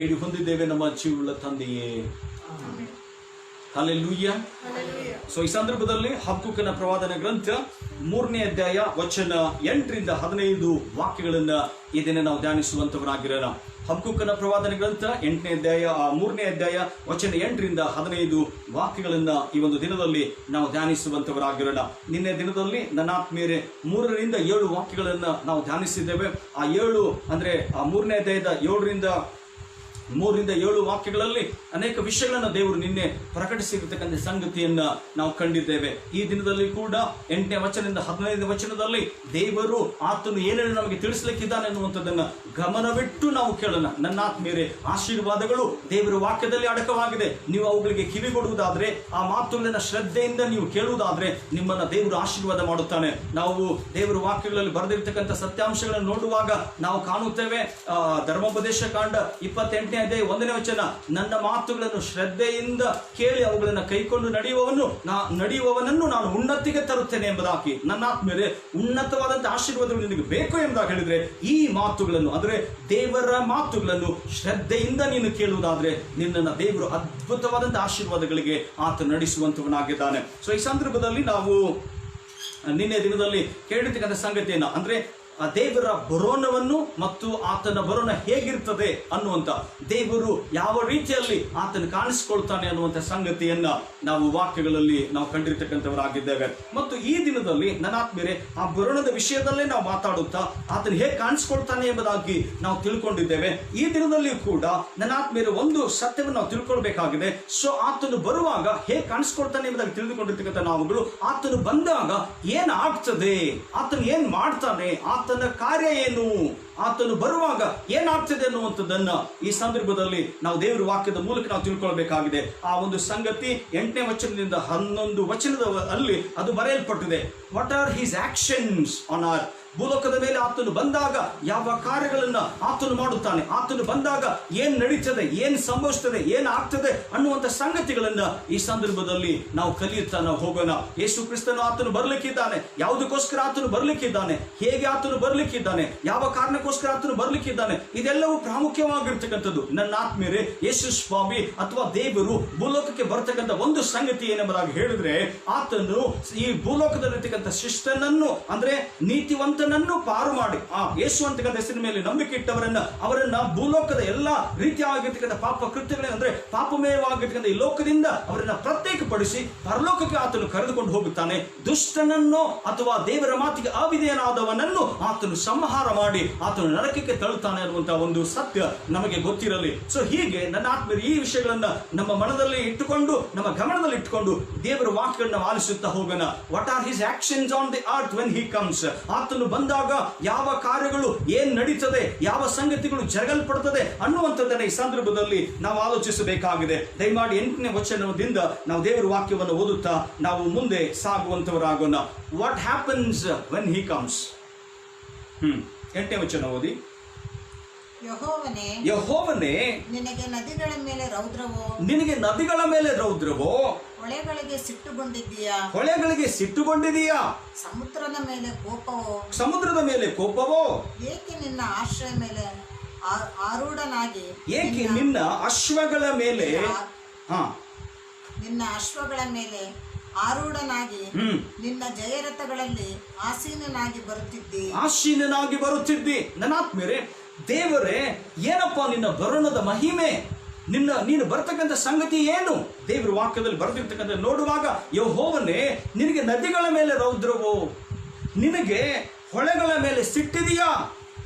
ಹೊಂದಿದ್ದೇವೆ ನಮ್ಮ ಜೀವವುಳ್ಳ ತಂದೆಯೇ. ಹಲ್ಲೆಲೂಯಾ. ಸೊ ಈ ಸಂದರ್ಭದಲ್ಲಿ ಹಬಕ್ಕೂಕನ ಪ್ರವಾದನ ಗ್ರಂಥ 3ನೇ ಅಧ್ಯಾಯ ವಚನ 8ರಿಂದ 15 ವಾಕ್ಯಗಳನ್ನ ಈ ದಿನ ನಾವು ಧ್ಯಾನಿಸುವಂತವರಾಗಿರೋಣ. ಹಬಕ್ಕೂಕನ ಪ್ರವಾದನ ಗ್ರಂಥ 3ನೇ ಅಧ್ಯಾಯ ವಚನ 8ರಿಂದ 15 ವಾಕ್ಯಗಳನ್ನ ಈ ಒಂದು ದಿನದಲ್ಲಿ ನಾವು ಧ್ಯಾನಿಸುವಂತವರಾಗಿರೋಣ. ನಿನ್ನೆ ದಿನದಲ್ಲಿ ನನ್ನ ಆತ್ಮೀಯರೇ 3ರಿಂದ 7 ವಾಕ್ಯಗಳನ್ನ ನಾವು ಧ್ಯಾನಿಸಿದ್ದೇವೆ. ಆ 7 ಅಂದ್ರೆ ಆ 3ನೇ ಅಧ್ಯಾಯದ 3ರಿಂದ 7 ವಾಕ್ಯಗಳಲ್ಲಿ ಅನೇಕ ವಿಷಯಗಳನ್ನ ದೇವರು ನಿನ್ನೆ ಪ್ರಕಟಿಸಿರ್ತಕ್ಕಂಥ ಸಂಗತಿಯನ್ನ ನಾವು ಕಂಡಿದ್ದೇವೆ. ಈ ದಿನದಲ್ಲಿ ಕೂಡ 8ನೇ ವಚನದಿಂದ 15ನೇ ವಚನದಲ್ಲಿ ದೇವರು ಆತನು ಏನೇನು ನಮಗೆ ತಿಳಿಸ್ಲಿಕ್ಕಿದ್ದಾನೆ ಅನ್ನುವಂಥದ್ದನ್ನ ಗಮನವಿಟ್ಟು ನಾವು ಕೇಳೋಣ. ನನ್ನ ಆತ್ಮೀಯರೇ, ಆಶೀರ್ವಾದಗಳು ದೇವರ ವಾಕ್ಯದಲ್ಲಿ ಅಡಕವಾಗಿದೆ. ನೀವು ಅವುಗಳಿಗೆ ಕಿವಿಗೊಡುವುದಾದ್ರೆ, ಆ ಮಾತುಗಳನ್ನ ಶ್ರದ್ಧೆಯಿಂದ ನೀವು ಕೇಳುವುದಾದ್ರೆ ನಿಮ್ಮನ್ನ ದೇವರು ಆಶೀರ್ವಾದ ಮಾಡುತ್ತಾನೆ. ನಾವು ದೇವರ ವಾಕ್ಯಗಳಲ್ಲಿ ಬರೆದಿರ್ತಕ್ಕಂಥ ಸತ್ಯಾಂಶಗಳನ್ನು ನೋಡುವಾಗ ನಾವು ಕಾಣುತ್ತೇವೆ. ಧರ್ಮೋಪದೇಶ ಕಾಂಡ 28ನೇ ಅಧ್ಯಾಯ 1ನೇ ವಚನ, ನನ್ನ ಮಾತುಗಳನ್ನು ಶ್ರದ್ಧೆಯಿಂದ ಕೇಳಿ ಅವುಗಳನ್ನು ಕೈಕೊಂಡು ನಡೆಯುವವನನ್ನು ನಾನು ಉನ್ನತಿಗೆ ತರುತ್ತೇನೆ ಎಂಬುದಾಗಿ. ನನ್ನ ಆತ್ಮೀಯರೇ, ಉನ್ನತವಾದಂತಹ ಆಶೀರ್ವಾದಗಳು ನಿನಗೆ ಬೇಕು ಎಂಬುದಾಗಿ ಹೇಳಿದ್ರೆ ಈ ಮಾತುಗಳನ್ನು ಅಂದ್ರೆ ದೇವರ ಮಾತುಗಳನ್ನು ಶ್ರದ್ಧೆಯಿಂದ ನೀನು ಕೇಳುವುದಾದ್ರೆ ನಿನ್ನನ್ನು ದೇವರು ಅದ್ಭುತವಾದಂತಹ ಆಶೀರ್ವಾದಗಳಿಗೆ ಆತ ನಡೆಸುವಂತವನಾಗಿದ್ದಾನೆ. ಸೊ ಈ ಸಂದರ್ಭದಲ್ಲಿ ನಾವು ನಿನ್ನೆ ದಿನದಲ್ಲಿ ಕೇಳಿರ್ತಕ್ಕಂಥ ಸಂಗತಿಯನ್ನ ಅಂದ್ರೆ ದೇವರ ಬರೋಣವನ್ನು ಮತ್ತು ಆತನ ಬರೋಣ ಹೇಗಿರ್ತದೆ ಅನ್ನುವಂತ, ದೇವರು ಯಾವ ರೀತಿಯಲ್ಲಿ ಆತನ ಕಾಣಿಸಿಕೊಳ್ತಾನೆ ಅನ್ನುವಂಥ ಸಂಗತಿಯನ್ನ ನಾವು ವಾಕ್ಯಗಳಲ್ಲಿ ನಾವು ಕಂಡಿರ್ತಕ್ಕಂಥವರಾಗಿದ್ದೇವೆ. ಮತ್ತು ಈ ದಿನದಲ್ಲಿ ನನ್ನ ಆತ್ಮೀಯರೇ, ಆ ಬರೋಣದ ವಿಷಯದಲ್ಲೇ ನಾವು ಮಾತಾಡುತ್ತಾ ಆತನ ಹೇಗೆ ಕಾಣಿಸ್ಕೊಳ್ತಾನೆ ಎಂಬುದಾಗಿ ನಾವು ತಿಳ್ಕೊಂಡಿದ್ದೇವೆ. ಈ ದಿನದಲ್ಲಿ ಕೂಡ ನನ್ನ ಆತ್ಮೀಯರೇ ಒಂದು ಸತ್ಯವನ್ನು ನಾವು ತಿಳ್ಕೊಳ್ಬೇಕಾಗಿದೆ. ಸೊ ಆತನು ಬರುವಾಗ ಹೇಗೆ ಕಾಣಿಸ್ಕೊಳ್ತಾನೆ ಎಂಬುದಾಗಿ ತಿಳಿದುಕೊಂಡಿರ್ತಕ್ಕಂಥ ನಾವುಗಳು ಆತನು ಬಂದಾಗ ಏನ್ ಆಗ್ತದೆ, ಆತನು ಏನ್ ಮಾಡ್ತಾನೆ, ಆತನ ಕಾರ್ಯ ಏನು, ಆತನು ಬರುವಾಗ ಏನಾಗ್ತದೆ ಅನ್ನುವಂಥದ್ದನ್ನ ಈ ಸಂದರ್ಭದಲ್ಲಿ ನಾವು ದೇವರ ವಾಕ್ಯದ ಮೂಲಕ ನಾವು ತಿಳ್ಕೊಳ್ಬೇಕಾಗಿದೆ. ಆ ಒಂದು ಸಂಗತಿ 8ನೇ ವಚನದಿಂದ 11 ವಚನದ ಅಲ್ಲಿ ಅದು ಬರೆಯಲ್ಪಟ್ಟಿದೆ. What are his actions on earth, ಭೂಲೋಕದ ಮೇಲೆ ಆತನು ಬಂದಾಗ ಯಾವ ಕಾರ್ಯಗಳನ್ನ ಆತನು ಮಾಡುತ್ತಾನೆ, ಆತನು ಬಂದಾಗ ಏನ್ ನಡೀತದೆ, ಏನ್ ಸಂಭವಿಸ್ತದೆ, ಏನ್ ಆಗ್ತದೆ ಅನ್ನುವಂಥ ಸಂಗತಿಗಳನ್ನ ಈ ಸಂದರ್ಭದಲ್ಲಿ ನಾವು ಕಲಿಯುತ್ತಾ ನಾವು ಹೋಗೋಣ. ಯೇಸು ಕ್ರಿಸ್ತನು ಆತನು ಬರ್ಲಿಕ್ಕಿದ್ದಾನೆ, ಯಾವುದಕ್ಕೋಸ್ಕರ ಆತನು ಬರ್ಲಿಕ್ಕಿದ್ದಾನೆ, ಹೇಗೆ ಆತನು ಬರ್ಲಿಕ್ಕಿದ್ದಾನೆ, ಯಾವ ಕಾರಣಕ್ಕೋಸ್ಕರ ಆತನು ಬರ್ಲಿಕ್ಕಿದ್ದಾನೆ, ಇದೆಲ್ಲವೂ ಪ್ರಾಮುಖ್ಯವಾಗಿರ್ತಕ್ಕಂಥದ್ದು. ನನ್ನ ಆತ್ಮೀಯರೇ, ಯೇಸು ಸ್ವಾಮಿ ಅಥವಾ ದೇವರು ಭೂಲೋಕಕ್ಕೆ ಬರ್ತಕ್ಕಂಥ ಒಂದು ಸಂಗತಿ ಏನೆಂಬುದಾಗಿ ಹೇಳಿದ್ರೆ, ಆತನು ಈ ಭೂಲೋಕದಲ್ಲಿರ್ತಕ್ಕಂಥ ಶಿಷ್ಟನನ್ನು ಅಂದ್ರೆ ನೀತಿವಂತ ಪಾರು ಮಾಡಿ ಆ ಯೇಸು ಅಂತಕ್ಕಂಥ ಹೆಸರಿನ ಮೇಲೆ ನಂಬಿಕೆ ಅವರನ್ನ ಭೂಲೋಕದ ಎಲ್ಲಾ ರೀತಿಯಾಗಿರ್ತಕ್ಕಂಥ ಪಾಪ ಕೃತ್ಯಗಳೇ ಅಂದ್ರೆ ಪಾಪಮಯವಾಗಿರ್ತಕ್ಕಂಥ ಈ ಲೋಕದಿಂದ ಅವರನ್ನ ಪ್ರತ್ಯೇಕಪಡಿಸಿ ಪರಲೋಕಕ್ಕೆ ಆತನು ಕರೆದುಕೊಂಡು ಹೋಗುತ್ತಾನೆ. ದುಷ್ಟನನ್ನು ಅಥವಾ ದೇವರ ಮಾತಿಗೆ ಅವಿಧೇಯನಾದವನನ್ನು ಆತನು ಸಂಹಾರ ಮಾಡಿ ಆತನು ನರಕಕ್ಕೆ ತಳ್ಳುತ್ತಾನೆ ಅನ್ನುವಂತಹ ಒಂದು ಸತ್ಯ ನಮಗೆ ಗೊತ್ತಿರಲಿ. ಸೊ ಹೀಗೆ ನನ್ನ ಆತ್ಮೀಯರು ಈ ವಿಷಯಗಳನ್ನ ನಮ್ಮ ಮನದಲ್ಲಿ ಇಟ್ಟುಕೊಂಡು, ನಮ್ಮ ಗಮನದಲ್ಲಿ ಇಟ್ಟುಕೊಂಡು ದೇವರ ವಾಕ್ಯಗಳನ್ನ ಆಲಿಸುತ್ತಾ ಹೋಗೋಣ. What are his actions on the earth when he comes, ಆತನು ಬಂದಾಗ ಯಾವ ಕಾರ್ಯಗಳು ಏನ್ ನಡೀತದೆ, ಯಾವ ಸಂಗತಿಗಳು ಜರಗಲ್ಪಡುತ್ತದೆ ಅನ್ನುವಂಥದ್ದನ್ನ ಈ ಸಂದರ್ಭದಲ್ಲಿ ನಾವು ಆಲೋಚಿಸಬೇಕಾಗಿದೆ. ದಯಮಾಡಿ 8ನೇ ವಚನದಿಂದ ನಾವು ದೇವರ ವಾಕ್ಯವನ್ನು ಓದುತ್ತಾ ನಾವು ಮುಂದೆ ಸಾಗುವಂತವರಾಗೋಣ. What happens when he comes. 8ನೇ ವಚನ ಓದಿ. ಯೆಹೋವನೇ, ನಿನಗೆ ನದಿಗಳ ಮೇಲೆ ರೌದ್ರವೋ, ಹೊಳೆಗಳಿಗೆ ಸಿಟ್ಟುಗೊಂಡಿದ್ದೀಯಾ, ಸಮುದ್ರದ ಮೇಲೆ ಕೋಪವೋ, ಏಕೆ ನಿನ್ನ ಅಶ್ವಗಳ ಮೇಲೆ ಆರೂಢನಾಗಿ ನಿನ್ನ ಜಯರಥಗಳಲ್ಲಿ ಆಸೀನನಾಗಿ ಬರುತ್ತಿದ್ದಿ. ನನ್ನ ಆತ್ಮೀಯರೇ, ದೇವರೇ, ಏನಪ್ಪಾ ನಿನ್ನ ಬರೋಣದ ಮಹಿಮೆ, ನೀನು ಬರ್ತಕ್ಕಂಥ ಸಂಗತಿ ಏನು? ದೇವರ ವಾಕ್ಯದಲ್ಲಿ ಬರೆದಿರ್ತಕ್ಕಂಥ ನೋಡುವಾಗ, ಯೆಹೋವನೇ, ನಿನಗೆ ನದಿಗಳ ಮೇಲೆ ರೌದ್ರವೋ, ನಿನಗೆ ಹೊಳೆಗಳ ಮೇಲೆ ಸಿಟ್ಟಿದೆಯಾ,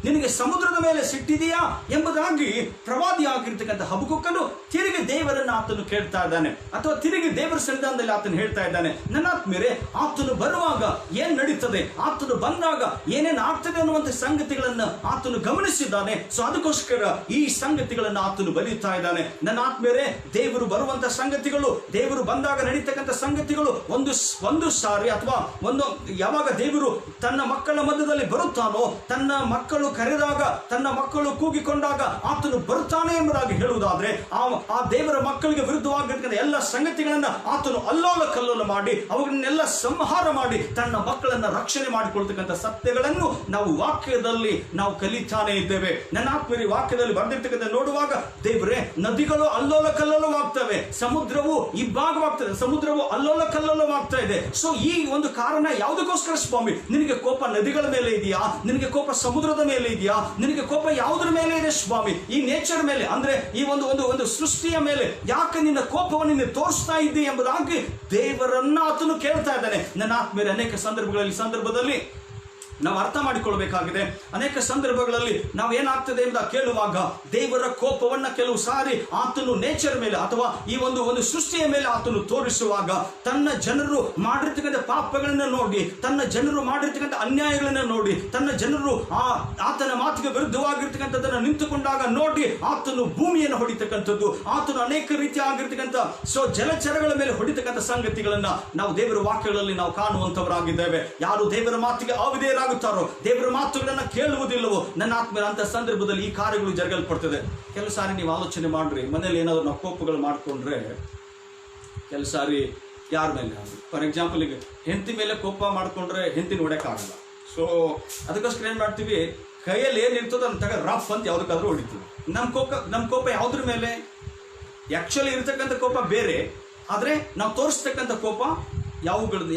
ನಿನಗೆ ಸಮುದ್ರದ ಮೇಲೆ ಸಿಟ್ಟಿದೆಯಾ ಎಂಬುದಾಗಿ ಪ್ರವಾದಿಯಾಗಿರ್ತಕ್ಕಂಥ ಹಬಕ್ಕೂಕನು ತಿರುಗಿ ದೇವರನ್ನ ಆತನು ಕೇಳ್ತಾ ಇದ್ದಾನೆ, ಅಥವಾ ತಿರುಗಿ ದೇವರ ಸನ್ನಿಧಾನದಲ್ಲಿ ಆತನು ಹೇಳ್ತಾ ಇದ್ದಾನೆ. ನನ್ನ ಆತ್ಮೀಯರೇ, ಆತನು ಬರುವಾಗ ಏನ್ ನಡೀತದೆ, ಆತನು ಬಂದಾಗ ಏನೇನು ಆಗ್ತದೆ ಅನ್ನುವಂಥ ಸಂಗತಿಗಳನ್ನ ಆತನು ಗಮನಿಸಿದ್ದಾನೆ. ಸೊ ಅದಕ್ಕೋಸ್ಕರ ಈ ಸಂಗತಿಗಳನ್ನ ಆತನು ಬರೀತಾ ಇದ್ದಾನೆ. ನನ್ನ ಆತ್ಮೀಯರೇ, ದೇವರು ಬರುವಂತ ಸಂಗತಿಗಳು, ದೇವರು ಬಂದಾಗ ನಡೀತಕ್ಕಂಥ ಸಂಗತಿಗಳು ಒಂದು ಸಾರಿ ಅಥವಾ ಯಾವಾಗ ದೇವರು ತನ್ನ ಮಕ್ಕಳ ಮಧ್ಯದಲ್ಲಿ ಬರುತ್ತಾನೋ, ತನ್ನ ಮಕ್ಕಳು ಕರೆದಾಗ, ತನ್ನ ಮಕ್ಕಳು ಕೂಗಿಕೊಂಡಾಗ ಆತನು ಬರುತ್ತಾನೆ ಎಂಬುದಾಗಿ ಹೇಳುವುದಾದ್ರೆ, ಆ ದೇವರ ಮಕ್ಕಳಿಗೆ ವಿರುದ್ಧವಾಗಿರ್ತಕ್ಕಂಥ ಎಲ್ಲ ಸಂಗತಿಗಳನ್ನ ಆತನು ಅಲ್ಲೋಲ ಕಲ್ಲೋಲ ಮಾಡಿ ಅವುಗಳನ್ನೆಲ್ಲ ಸಂಹಾರ ಮಾಡಿ ತನ್ನ ಮಕ್ಕಳನ್ನ ರಕ್ಷಣೆ ಮಾಡಿಕೊಳ್ತಕ್ಕಂಥ ಸತ್ಯಗಳನ್ನು ನಾವು ವಾಕ್ಯದಲ್ಲಿ ನಾವು ಕಲಿತಾನೆ ಇದ್ದೇವೆ. ನನ್ನ ಆತ್ಮೀಯ ವಾಕ್ಯದಲ್ಲಿ ಬಂದಿರ್ತಕ್ಕಂಥ ನೋಡುವಾಗ, ದೇವರೇ, ನದಿಗಳು ಅಲ್ಲೋಲ ಕಲ್ಲೋಲವಾಗ್ತವೆ, ಸಮುದ್ರವು ಇಬ್ಬಾಗವಾಗ್ತದೆ, ಸಮುದ್ರವು ಅಲ್ಲೋಲ ಕಲ್ಲೋಲವಾಗ್ತಾ ಇದೆ. ಸೊ ಈ ಒಂದು ಕಾರಣ ಯಾವುದಕ್ಕೋಸ್ಕರ ಸ್ವಾಮಿ? ನಿನಗೆ ಕೋಪ ನದಿಗಳ ಮೇಲೆ ಇದೆಯಾ? ನಿನಗೆ ಕೋಪ ಸಮುದ್ರದ ಮೇಲೆ ಇದೆಯಾ? ನಿನಗೆ ಕೋಪ ಯಾವುದರ ಮೇಲೆ ಇದೆ ಸ್ವಾಮಿ? ಈ ನೇಚರ್ ಮೇಲೆ, ಅಂದ್ರೆ ಈ ಒಂದು ಸೃಷ್ಟಿಯ ಮೇಲೆ ಯಾಕೆ ನಿನ್ನ ಕೋಪವನ್ನು ನೀನು ತೋರಿಸ್ತಾ ಇದ್ದೀ ಎಂಬುದಾಗಿ ದೇವರನ್ನ ಆತನು ಕೇಳ್ತಾ ಇದ್ದಾನೆ. ನನ್ನ ಆತ್ಮೀಯರೇ, ಅನೇಕ ಸಂದರ್ಭದಲ್ಲಿ ನಾವು ಅರ್ಥ ಮಾಡಿಕೊಳ್ಬೇಕಾಗಿದೆ. ಅನೇಕ ಸಂದರ್ಭಗಳಲ್ಲಿ ನಾವು ಏನಾಗ್ತದೆ ಎಂದು ಕೇಳುವಾಗ, ದೇವರ ಕೋಪವನ್ನ ಕೆಲವು ಸಾರಿ ಆತನು ನೇಚರ್ ಮೇಲೆ ಅಥವಾ ಈ ಒಂದು ಸೃಷ್ಟಿಯ ಮೇಲೆ ಆತನು ತೋರಿಸುವಾಗ, ತನ್ನ ಜನರು ಮಾಡಿರ್ತಕ್ಕಂಥ ಪಾಪಗಳನ್ನ ನೋಡಿ, ತನ್ನ ಜನರು ಮಾಡಿರ್ತಕ್ಕಂಥ ಅನ್ಯಾಯಗಳನ್ನ ನೋಡಿ, ತನ್ನ ಜನರು ಆತನ ಮಾತಿಗೆ ವಿರುದ್ಧವಾಗಿರ್ತಕ್ಕಂಥದ್ದನ್ನು ನಿಂತುಕೊಂಡಾಗ ನೋಡಿ ಆತನು ಭೂಮಿಯನ್ನು ಹೊಡಿತಕ್ಕಂಥದ್ದು, ಆತನು ಅನೇಕ ರೀತಿಯಾಗಿರ್ತಕ್ಕಂಥ ಜಲಚರಗಳ ಮೇಲೆ ಹೊಡಿತಕ್ಕಂಥ ಸಂಗತಿಗಳನ್ನ ನಾವು ದೇವರ ವಾಕ್ಯಗಳಲ್ಲಿ ನಾವು ಕಾಣುವಂತವರಾಗಿದ್ದೇವೆ. ಯಾರು ದೇವರ ಮಾತಿಗೆ ಅವಿಧೇಯರಾಗುತ್ತಾರೋ, ದೇವರ ಮಾತುಗಳನ್ನ ಕೇಳುವುದಿಲ್ಲವೋ, ನನ್ನ ಆತ್ಮೀಯರ ಅಂತ ಸಂದರ್ಭದಲ್ಲಿ ಈ ಕಾರ್ಯಗಳು ಜರುಗಲ್ಪಡ್ತದೆ. ಕೆಲವು ಸಾರಿ ನೀವು ಆಲೋಚನೆ ಮಾಡ್ರಿ, ಮನೇಲಿ ಏನಾದ್ರು ನಾವು ಕೋಪಗಳು ಮಾಡ್ಕೊಂಡ್ರೆ ಕೆಲವು ಸಾರಿ ಯಾರ ಮೇಲೆ, ಫಾರ್ ಎಕ್ಸಾಂಪಲ್ ಈಗ ಹೆಂಡತಿ ಮೇಲೆ ಕೋಪ ಮಾಡ್ಕೊಂಡ್ರೆ ಹೆಂಡತಿ ನೋಡಕ್ಕಾಗಲ್ಲ. ಸೊ ಅದಕ್ಕೋಸ್ಕರ ಏನ್ ಮಾಡ್ತೀವಿ, ಕೈಯಲ್ಲಿ ಏನಿರ್ತದೋ ಅದನ್ನ ತಗ ರಫ್ ಅಂತ ಯಾವ್ದಕ್ಕಾದ್ರೂ ಹೊಡಿತೀವಿ. ನಮ್ಮ ಕೋಪ ಯಾವ್ದ್ರ ಮೇಲೆ? ಆಕ್ಚುಲಿ ಇರ್ತಕ್ಕಂಥ ಕೋಪ ಬೇರೆ, ಆದ್ರೆ ನಾವು ತೋರಿಸ್ತಕ್ಕಂಥ ಕೋಪ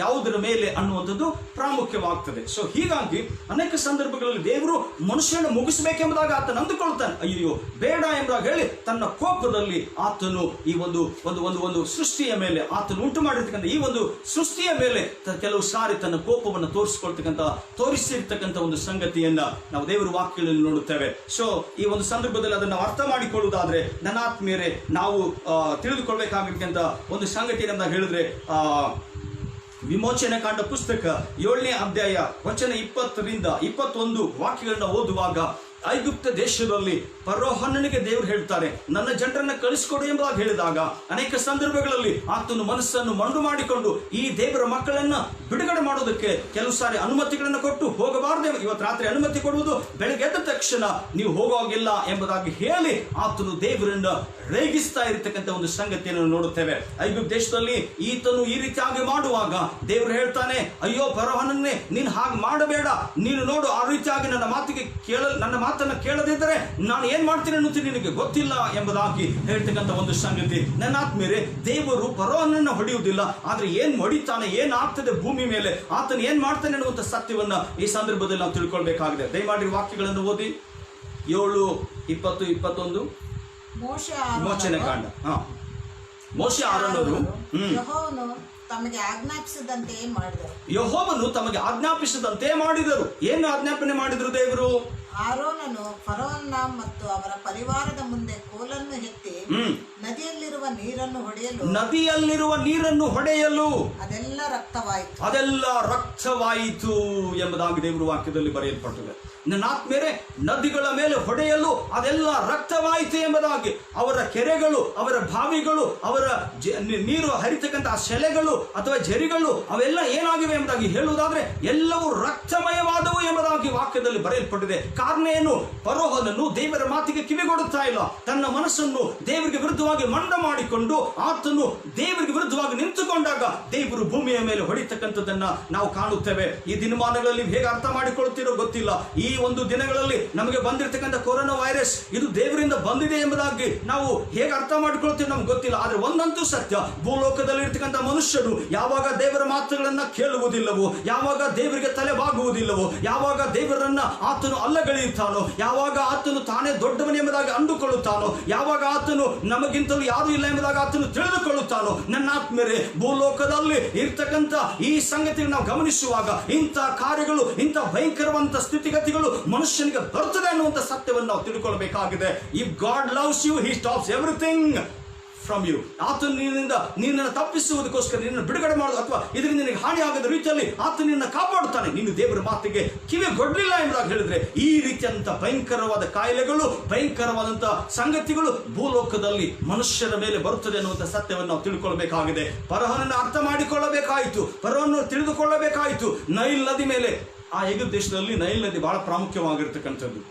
ಯಾವುದರ ಮೇಲೆ ಅನ್ನುವಂಥದ್ದು ಪ್ರಾಮುಖ್ಯವಾಗ್ತದೆ. ಸೊ ಹೀಗಾಗಿ ಅನೇಕ ಸಂದರ್ಭಗಳಲ್ಲಿ ದೇವರು ಮನುಷ್ಯನ ಮುಗಿಸಬೇಕೆಂಬುದಾಗಿ ಆತನ ಅಂದುಕೊಳ್ತಾನೆ. ಅಯ್ಯೋ ಬೇಡ ಎಂಬುದಾಗಿ ಹೇಳಿ ತನ್ನ ಕೋಪದಲ್ಲಿ ಆತನು ಈ ಒಂದು ಸೃಷ್ಟಿಯ ಮೇಲೆ, ಆತನು ಉಂಟು ಮಾಡಿರ್ತಕ್ಕಂಥ ಈ ಒಂದು ಸೃಷ್ಟಿಯ ಮೇಲೆ ಕೆಲವು ಸಾರಿ ತನ್ನ ಕೋಪವನ್ನು ತೋರಿಸಿರ್ತಕ್ಕಂಥ ಒಂದು ಸಂಗತಿಯನ್ನ ನಾವು ದೇವರ ವಾಕ್ಯಗಳಲ್ಲಿ ನೋಡುತ್ತೇವೆ. ಸೊ ಈ ಒಂದು ಸಂದರ್ಭದಲ್ಲಿ ಅದನ್ನು ಅರ್ಥ ಮಾಡಿಕೊಳ್ಳುವುದಾದ್ರೆ, ನನ್ನ ಆತ್ಮೀಯರೇ, ನಾವು ತಿಳಿದುಕೊಳ್ಬೇಕಾಗಿರ್ತಕ್ಕಂಥ ಒಂದು ಸಂಗತಿ ಅಂತ ಹೇಳಿದ್ರೆ, ವಿಮೋಚನೆ ಕಾಂಡ ಪುಸ್ತಕ 7ನೇ ಅಧ್ಯಾಯ ವಚನ 20ರಿಂದ 21 ವಾಕ್ಯಗಳನ್ನ ಓದುವಾಗ, ಐಗುಪ್ತ ದೇಶದಲ್ಲಿ ಫರೋಹನಿಗೆ ದೇವರು ಹೇಳ್ತಾರೆ, ನನ್ನ ಜನರನ್ನ ಕಳಿಸಿಕೊಡು ಎಂಬುದಾಗಿ ಹೇಳಿದಾಗ, ಅನೇಕ ಸಂದರ್ಭಗಳಲ್ಲಿ ಆತನು ಮನಸ್ಸನ್ನು ಮಂಡು ಮಾಡಿಕೊಂಡು ಈ ದೇವರ ಮಕ್ಕಳನ್ನ ಬಿಡುಗಡೆ ಮಾಡೋದಕ್ಕೆ ಕೆಲವು ಸಾರಿ ಅನುಮತಿಗಳನ್ನು ಕೊಟ್ಟು, ಹೋಗಬಾರದೆ, ಇವತ್ತು ರಾತ್ರಿ ಅನುಮತಿ ಕೊಡುವುದು, ಬೆಳಗ್ಗೆ ಎದ್ದ ತಕ್ಷಣ ನೀವು ಹೋಗೋಗಿಲ್ಲ ಎಂಬುದಾಗಿ ಹೇಳಿ ಆತನು ದೇವರನ್ನ ರೇಗಿಸ್ತಾ ಇರತಕ್ಕಂಥ ಒಂದು ಸಂಗತಿಯನ್ನು ನೋಡುತ್ತೇವೆ. ಐಗುಪ್ತ ದೇಶದಲ್ಲಿ ಈತನು ಈ ರೀತಿಯಾಗಿ ಮಾಡುವಾಗ ದೇವರು ಹೇಳ್ತಾನೆ, ಅಯ್ಯೋ ಫರೋಹನನ್ನೇ, ನೀನು ಹಾಗೆ ಮಾಡಬೇಡ, ನೀನು ನೋಡು, ಆ ರೀತಿಯಾಗಿ ನನ್ನ ಮಾತನ್ನ ಕೇಳದಿದ್ದರೆ ನಾನು ಏನ್ ಮಾಡ್ತೀನಿ ಅನ್ನುತ್ತೀನಿ ನಿನಗೆ ಗೊತ್ತಿಲ್ಲ ಎಂಬುದಾಗಿ ಹೇಳ್ತಕ್ಕಂಥ ಒಂದು ಸಂಗತಿ. ನನ್ನ ಆತ್ಮೀಯರೇ, ದೇವರು ಫರೋಹನನ್ನ ಹೊಡೆಯುವುದಿಲ್ಲ, ಆದ್ರೆ ಏನ್ ಹೊಡಿತಾನೆ, ಏನ್ ಆಗ್ತದೆ ಭೂಮಿ ಮೇಲೆ, ಆತನ ಏನ್ ಮಾಡ್ತಾನೆ ಅನ್ನುವಂಥ ಸತ್ಯವನ್ನ ಈ ಸಂದರ್ಭದಲ್ಲಿ ನಾವು ತಿಳ್ಕೊಳ್ಬೇಕಾಗಿದೆ. ದಯಮಾಡಿ ವಾಕ್ಯಗಳನ್ನು ಓದಿ. 7:20-21 ಮೋಶೆ ಕಾಂಡ. ಮೋಶೆ ಆರೋನರು ತಮಗೆ ಆಜ್ಞಾಪಿಸಿದಂತೆ ಮಾಡಿದರು. ಯೆಹೋವನು ತಮಗೆ ಆಜ್ಞಾಪಿಸಿದಂತೆ ಮಾಡಿದರು. ಏನು ಆಜ್ಞಾಪನೆ ಮಾಡಿದ್ರು ದೇವರು? ಆರೋನನು ಫರೋಹನ ಮತ್ತು ಅವರ ಪರಿವಾರದ ಮುಂದೆ ಕೋಲನ್ನು ಎತ್ತಿ ನದಿಯಲ್ಲಿರುವ ನೀರನ್ನು ಹೊಡೆಯಲು ಅದೆಲ್ಲ ರಕ್ತವಾಯಿತು ಎಂಬುದಾಗಿ ದೇವರ ವಾಕ್ಯದಲ್ಲಿ ಬರೆಯಲ್ಪಟ್ಟಿದೆ. ನನ್ನ ಆತ್ಮೀಯರೇ, ನದಿಗಳ ಮೇಲೆ ಹೊಡೆಯಲು ಅದೆಲ್ಲ ರಕ್ತವಾಯಿತು ಎಂಬುದಾಗಿ, ಅವರ ಕೆರೆಗಳು, ಅವರ ಬಾವಿಗಳು, ಅವರ ನೀರು ಹರಿತಕ್ಕಂತಹ ಸೆಲೆಗಳು ಅಥವಾ ಜರಿಗಳು ಅವೆಲ್ಲ ಏನಾಗಿವೆ ಎಂಬುದಾಗಿ ಹೇಳುವುದಾದ್ರೆ ಎಲ್ಲವೂ ರಕ್ತಮಯವಾದವು ಎಂಬುದಾಗಿ ವಾಕ್ಯದಲ್ಲಿ ಬರೆಯಲ್ಪಟ್ಟಿದೆ. ಕಾರಣ ಏನು? ಫರೋಹನನ್ನು ದೇವರ ಮಾತಿಗೆ ಕಿವಿಗೊಡುತ್ತಾ ಇಲ್ಲ, ತನ್ನ ಮನಸ್ಸನ್ನು ದೇವರಿಗೆ ವಿರುದ್ಧವಾಗಿ ಮಂಡ ಮಾಡಿಕೊಂಡು ಆತನು ದೇವರಿಗೆ ವಿರುದ್ಧವಾಗಿ ನಿಂತುಕೊಂಡಾಗ ದೇವರು ಭೂಮಿಯ ಮೇಲೆ ಹೊಡಿತಕ್ಕಂಥದ್ದನ್ನ ನಾವು ಕಾಣುತ್ತೇವೆ. ಈ ದಿನಮಾನಗಳಲ್ಲಿ ಹೇಗೆ ಅರ್ಥ ಮಾಡಿಕೊಳ್ಳುತ್ತೀರೋ ಗೊತ್ತಿಲ್ಲ. ಈ ಒಂದು ದಿನಗಳಲ್ಲಿ ನಮಗೆ ಬಂದಿರತಕ್ಕಂಥ ಕೊರೋನಾ ವೈರಸ್ ಇದು ದೇವರಿಂದ ಬಂದಿದೆ ಎಂಬುದಾಗಿ ನಾವು ಹೇಗೆ ಅರ್ಥ ಮಾಡಿಕೊಳ್ತೀವಿ ನಮ್ಗೆ ಗೊತ್ತಿಲ್ಲ. ಆದ್ರೆ ಒಂದಂತೂ ಸತ್ಯ, ಭೂಲೋಕದಲ್ಲಿ ಇರ್ತಕ್ಕಂಥ ಮನುಷ್ಯರು ಯಾವಾಗ ದೇವರ ಮಾತುಗಳನ್ನ ಕೇಳುವುದಿಲ್ಲವೋ, ಯಾವಾಗ ದೇವರಿಗೆ ತಲೆಬಾಗುವುದಿಲ್ಲವೋ, ಯಾವಾಗ ದೇವರನ್ನ ಆತನು ಅಲ್ಲಗಳೆಯುತ್ತಾನೋ, ಯಾವಾಗ ಆತನು ತಾನೇ ದೊಡ್ಡವನು ಎಂಬುದಾಗಿ ಅಂದುಕೊಳ್ಳುತ್ತಾನೋ, ಯಾವಾಗ ಆತನು ನಮಗಿಂತಲೂ ಯಾರು ಇಲ್ಲ ಎಂಬುದಾಗಿ ಆತನು ತಿಳಿದುಕೊಳ್ಳುತ್ತಾನೋ, ನನ್ನ ಆತ್ಮರೇ, ಭೂಲೋಕದಲ್ಲಿ ಇರ್ತಕ್ಕಂಥ ಈ ಸಂಗತಿಯನ್ನು ನಾವು ಗಮನಿಸುವಾಗ ಇಂಥ ಕಾರ್ಯಗಳು, ಇಂಥ ಭಯಂಕರವಂತ ಸ್ಥಿತಿಗತಿಗಳು ಮನುಷ್ಯನಿಗೆ ಬರ್ತದೆ ಅನ್ನುವಂಥ ಸತ್ಯವನ್ನು ನಾವು ತಿಳ್ಕೊಳ್ಬೇಕಾಗಿದೆ. If God loves you, he stops everything from you. ಆತನು ನಿನ್ನನ್ನು ತಪ್ಪಿಸುವುದಕ್ಕೋಸ್ಕರ, ನಿನ್ನನ್ನು ಬಿಡುಗಡೆ ಮಾಡೋದು ಅಥವಾ ಇದರಿಂದ ನಿನಗೆ ಹಾನಿ ಆಗದ ರೀತಿಯಲ್ಲಿ ಆತ ನಿನ್ನ ಕಾಪಾಡುತ್ತಾನೆ. ನೀನು ದೇವರ ಮಾತಿಗೆ ಕಿವಿಗೊಡ್ಲಿಲ್ಲ ಎಂಬುದಾಗಿ ಹೇಳಿದ್ರೆ ಈ ರೀತಿಯಂತ ಭಯಂಕರವಾದ ಕಾಯಿಲೆಗಳು, ಭಯಂಕರವಾದಂತಹ ಸಂಗತಿಗಳು ಭೂಲೋಕದಲ್ಲಿ ಮನುಷ್ಯರ ಮೇಲೆ ಬರುತ್ತದೆ ಅನ್ನುವಂಥ ಸತ್ಯವನ್ನು ನಾವು ತಿಳ್ಕೊಳ್ಬೇಕಾಗಿದೆ. ಫರೋಹನನ್ನು ಅರ್ಥ ಮಾಡಿಕೊಳ್ಳಬೇಕಾಯಿತು, ಫರೋಹನನ್ನು ತಿಳಿದುಕೊಳ್ಳಬೇಕಾಯಿತು. ನೈಲ್ ನದಿ ಮೇಲೆ ಆ ಐಗುಪ್ತ ದೇಶದಲ್ಲಿ ನೈಲ್ ನದಿ ಬಹಳ ಪ್ರಾಮುಖ್ಯವಾಗಿರ್ತಕ್ಕಂಥದ್ದು.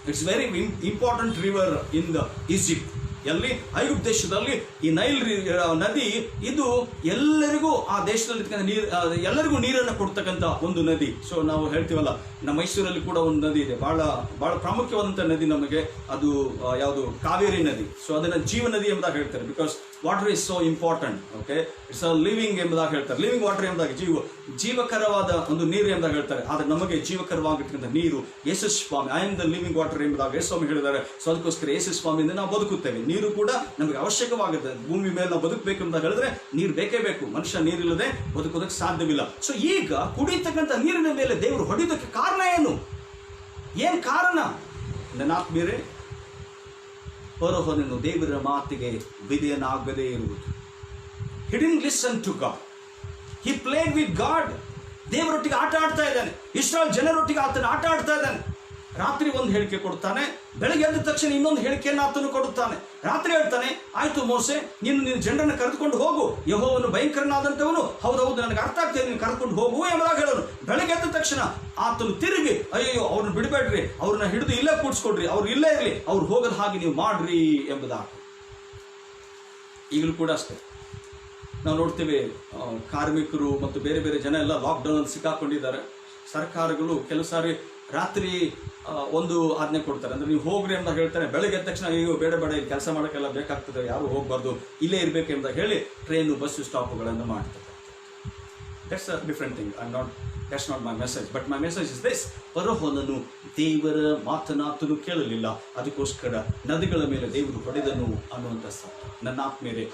It's very important river in the Egypt. ಎಲ್ಲಿ? ಐಗುಪ್ತ ದೇಶದಲ್ಲಿ ಈ ನೈಲ್ ನದಿ ಇದು ಎಲ್ಲರಿಗೂ ಆ ದೇಶದಲ್ಲಿ ಎಲ್ಲರಿಗೂ ನೀರನ್ನು ಕೊಡ್ತಕ್ಕಂಥ ಒಂದು ನದಿ. ಸೊ ನಾವು ಹೇಳ್ತೀವಲ್ಲ, ನಮ್ಮ ಮೈಸೂರಲ್ಲಿ ಕೂಡ ಒಂದು ನದಿ ಇದೆ, ಬಹಳ ಬಹಳ ಪ್ರಾಮುಖ್ಯವಾದಂಥ ನದಿ ನಮಗೆ, ಅದು ಯಾವುದು? ಕಾವೇರಿ ನದಿ. ಸೊ ಅದನ್ನ ಜೀವ ನದಿ ಎಂಬುದಾಗಿ ಹೇಳ್ತಾರೆ. Because water is so important. Okay, it's a living ಎಂಬುದಾಗಿ ಹೇಳ್ತಾರೆ. ಲಿವಿಂಗ್ ವಾಟರ್ ಎಂಬುದಾಗಿ ಜೀವಕರವಾದ ಒಂದು ನೀರು ಎಂಬುದಾಗಿ ಹೇಳ್ತಾರೆ. ಆದ್ರೆ ನಮಗೆ ಜೀವಕರವಾಗಿರ್ತಕ್ಕಂಥ ನೀರು Yesu Swami, I am the living water ಎಂಬುದಾಗಿ ಯೇಸು ಸ್ವಾಮಿ ಹೇಳಿದ್ದಾರೆ. ಸೊ ಅದಕ್ಕೋಸ್ಕರ ಯೇಸು ಸ್ವಾಮಿಯಿಂದ ನಾವು ಬದುಕುತ್ತೇವೆ. ನೀರು ಕೂಡ ನಮಗೆ ಅವಶ್ಯಕವಾಗುತ್ತೆ. ಭೂಮಿ ಮೇಲೆ ನಾವು ಬದುಕಬೇಕು ಅಂತ ಹೇಳಿದ್ರೆ ನೀರು ಬೇಕೇ ಬೇಕು. ಮನುಷ್ಯ ನೀರಿಲ್ಲದೆ ಬದುಕೋದಕ್ಕೆ ಸಾಧ್ಯವಿಲ್ಲ. ಸೊ ಈಗ ಕುಡಿಯತಕ್ಕಂಥ ನೀರಿನ ಮೇಲೆ ದೇವರು ಹೊಡೆಯೋದಕ್ಕೆ ಕಾರಣ ಏನು? ಏನ್ ಕಾರಣ? ನನ್ನ ಆತ್ಮೀಯರೇ, ಫರೋಹನು ದೇವರ ಮಾತಿಗೆ ವಿಧೇಯನಾಗದೇ ಇರುವುದು. He didn't listen to God. He played with God. ದೇವರೊಟ್ಟಿಗೆ ಆಟ ಆಡ್ತಾ ಇದ್ದಾನೆ. ಇಸ್ರಾಯೇಲ್ ಜನರೊಟ್ಟಿಗೆ ಆತನ ಆಟ ಆಡ್ತಾ ಇದ್ದಾನೆ. ರಾತ್ರಿ ಒಂದು ಹೇಳಿಕೆ ಕೊಡ್ತಾನೆ, ಬೆಳಗ್ಗೆ ಎದ್ದ ತಕ್ಷಣ ಇನ್ನೊಂದು ಹೇಳಿಕೆಯನ್ನು ಆತನು ಕೊಡುತ್ತಾನೆ. ರಾತ್ರಿ ಹೇಳ್ತಾನೆ, ಆಯ್ತು ಮೋಸೆ, ನೀನು ನಿನ್ನ ಜನರನ್ನು ಕರೆದುಕೊಂಡು ಹೋಗು, ಯೆಹೋವನು ಭಯಂಕರನಾದಂಥವನು, ಹೌದೌದು ನನಗೆ ಅರ್ಥ ಆಗ್ತದೆ, ನೀನು ಕರೆದುಕೊಂಡು ಹೋಗು ಎಂಬುದಾಗಿ ಹೇಳೋನು. ಬೆಳಗ್ಗೆ ಎದ್ದ ತಕ್ಷಣ ಆತನು ತಿರುಗಿ, ಅಯ್ಯೋ ಅವ್ರನ್ನ ಬಿಡಬೇಡ್ರಿ, ಅವ್ರನ್ನ ಹಿಡಿದು ಇಲ್ಲೇ ಕೂಡಿಸ್ಕೊಡ್ರಿ, ಅವ್ರು ಇಲ್ಲೇ ಇರಲಿ, ಅವ್ರು ಹೋಗೋದು ಹಾಗೆ ನೀವು ಮಾಡ್ರಿ ಎಂಬುದಾಗಿ. ಈಗಲೂ ಕೂಡ ಅಷ್ಟೇ ನಾವು ನೋಡ್ತೇವೆ, ಕಾರ್ಮಿಕರು ಮತ್ತು ಬೇರೆ ಬೇರೆ ಜನ ಎಲ್ಲ ಲಾಕ್ಡೌನ್ ಅಲ್ಲಿ ಸಿಕ್ಕಾಕೊಂಡಿದ್ದಾರೆ. ಸರ್ಕಾರಗಳು ಕೆಲವು ಸಾರಿ ರಾತ್ರಿ ಒಂದು ಆಜ್ಞೆ ಕೊಡ್ತಾರೆ, ಅಂದ್ರೆ ನೀವು ಹೋಗ್ರಿ ಅಂತ ಹೇಳ್ತಾರೆ. ಬೆಳಗ್ಗೆ ಎದ್ದ ತಕ್ಷಣ ಅಯ್ಯೋ ಬೇಡ ಬೇಡ, ಇಲ್ಲಿ ಕೆಲಸ ಮಾಡೋಕ್ಕೆಲ್ಲ ಬೇಕಾಗ್ತದೆ, ಯಾರು ಹೋಗ್ಬಾರ್ದು, ಇಲ್ಲೇ ಇರಬೇಕು ಅಂತ ಹೇಳಿ ಟ್ರೈನು ಬಸ್ಸು ಸ್ಟಾಪ್ಗಳನ್ನು ಮಾಡ್ತಾರೆ. That's a different thing. that's not my message, but my message is this: ಫರೋಹನನು ದೇವರ ಮಾತನಾತನು ಕೇಳಲಿಲ್ಲ, ಅದಕ್ಕೋಸ್ಕರ ನದಿಗಳ ಮೇಲೆ ದೇವರು ಹೊಡೆದನು ಅನ್ನುವಂಥ ಸತ್ಯ. ನನ್ನ ಆತ್ಮೀಯರೇ,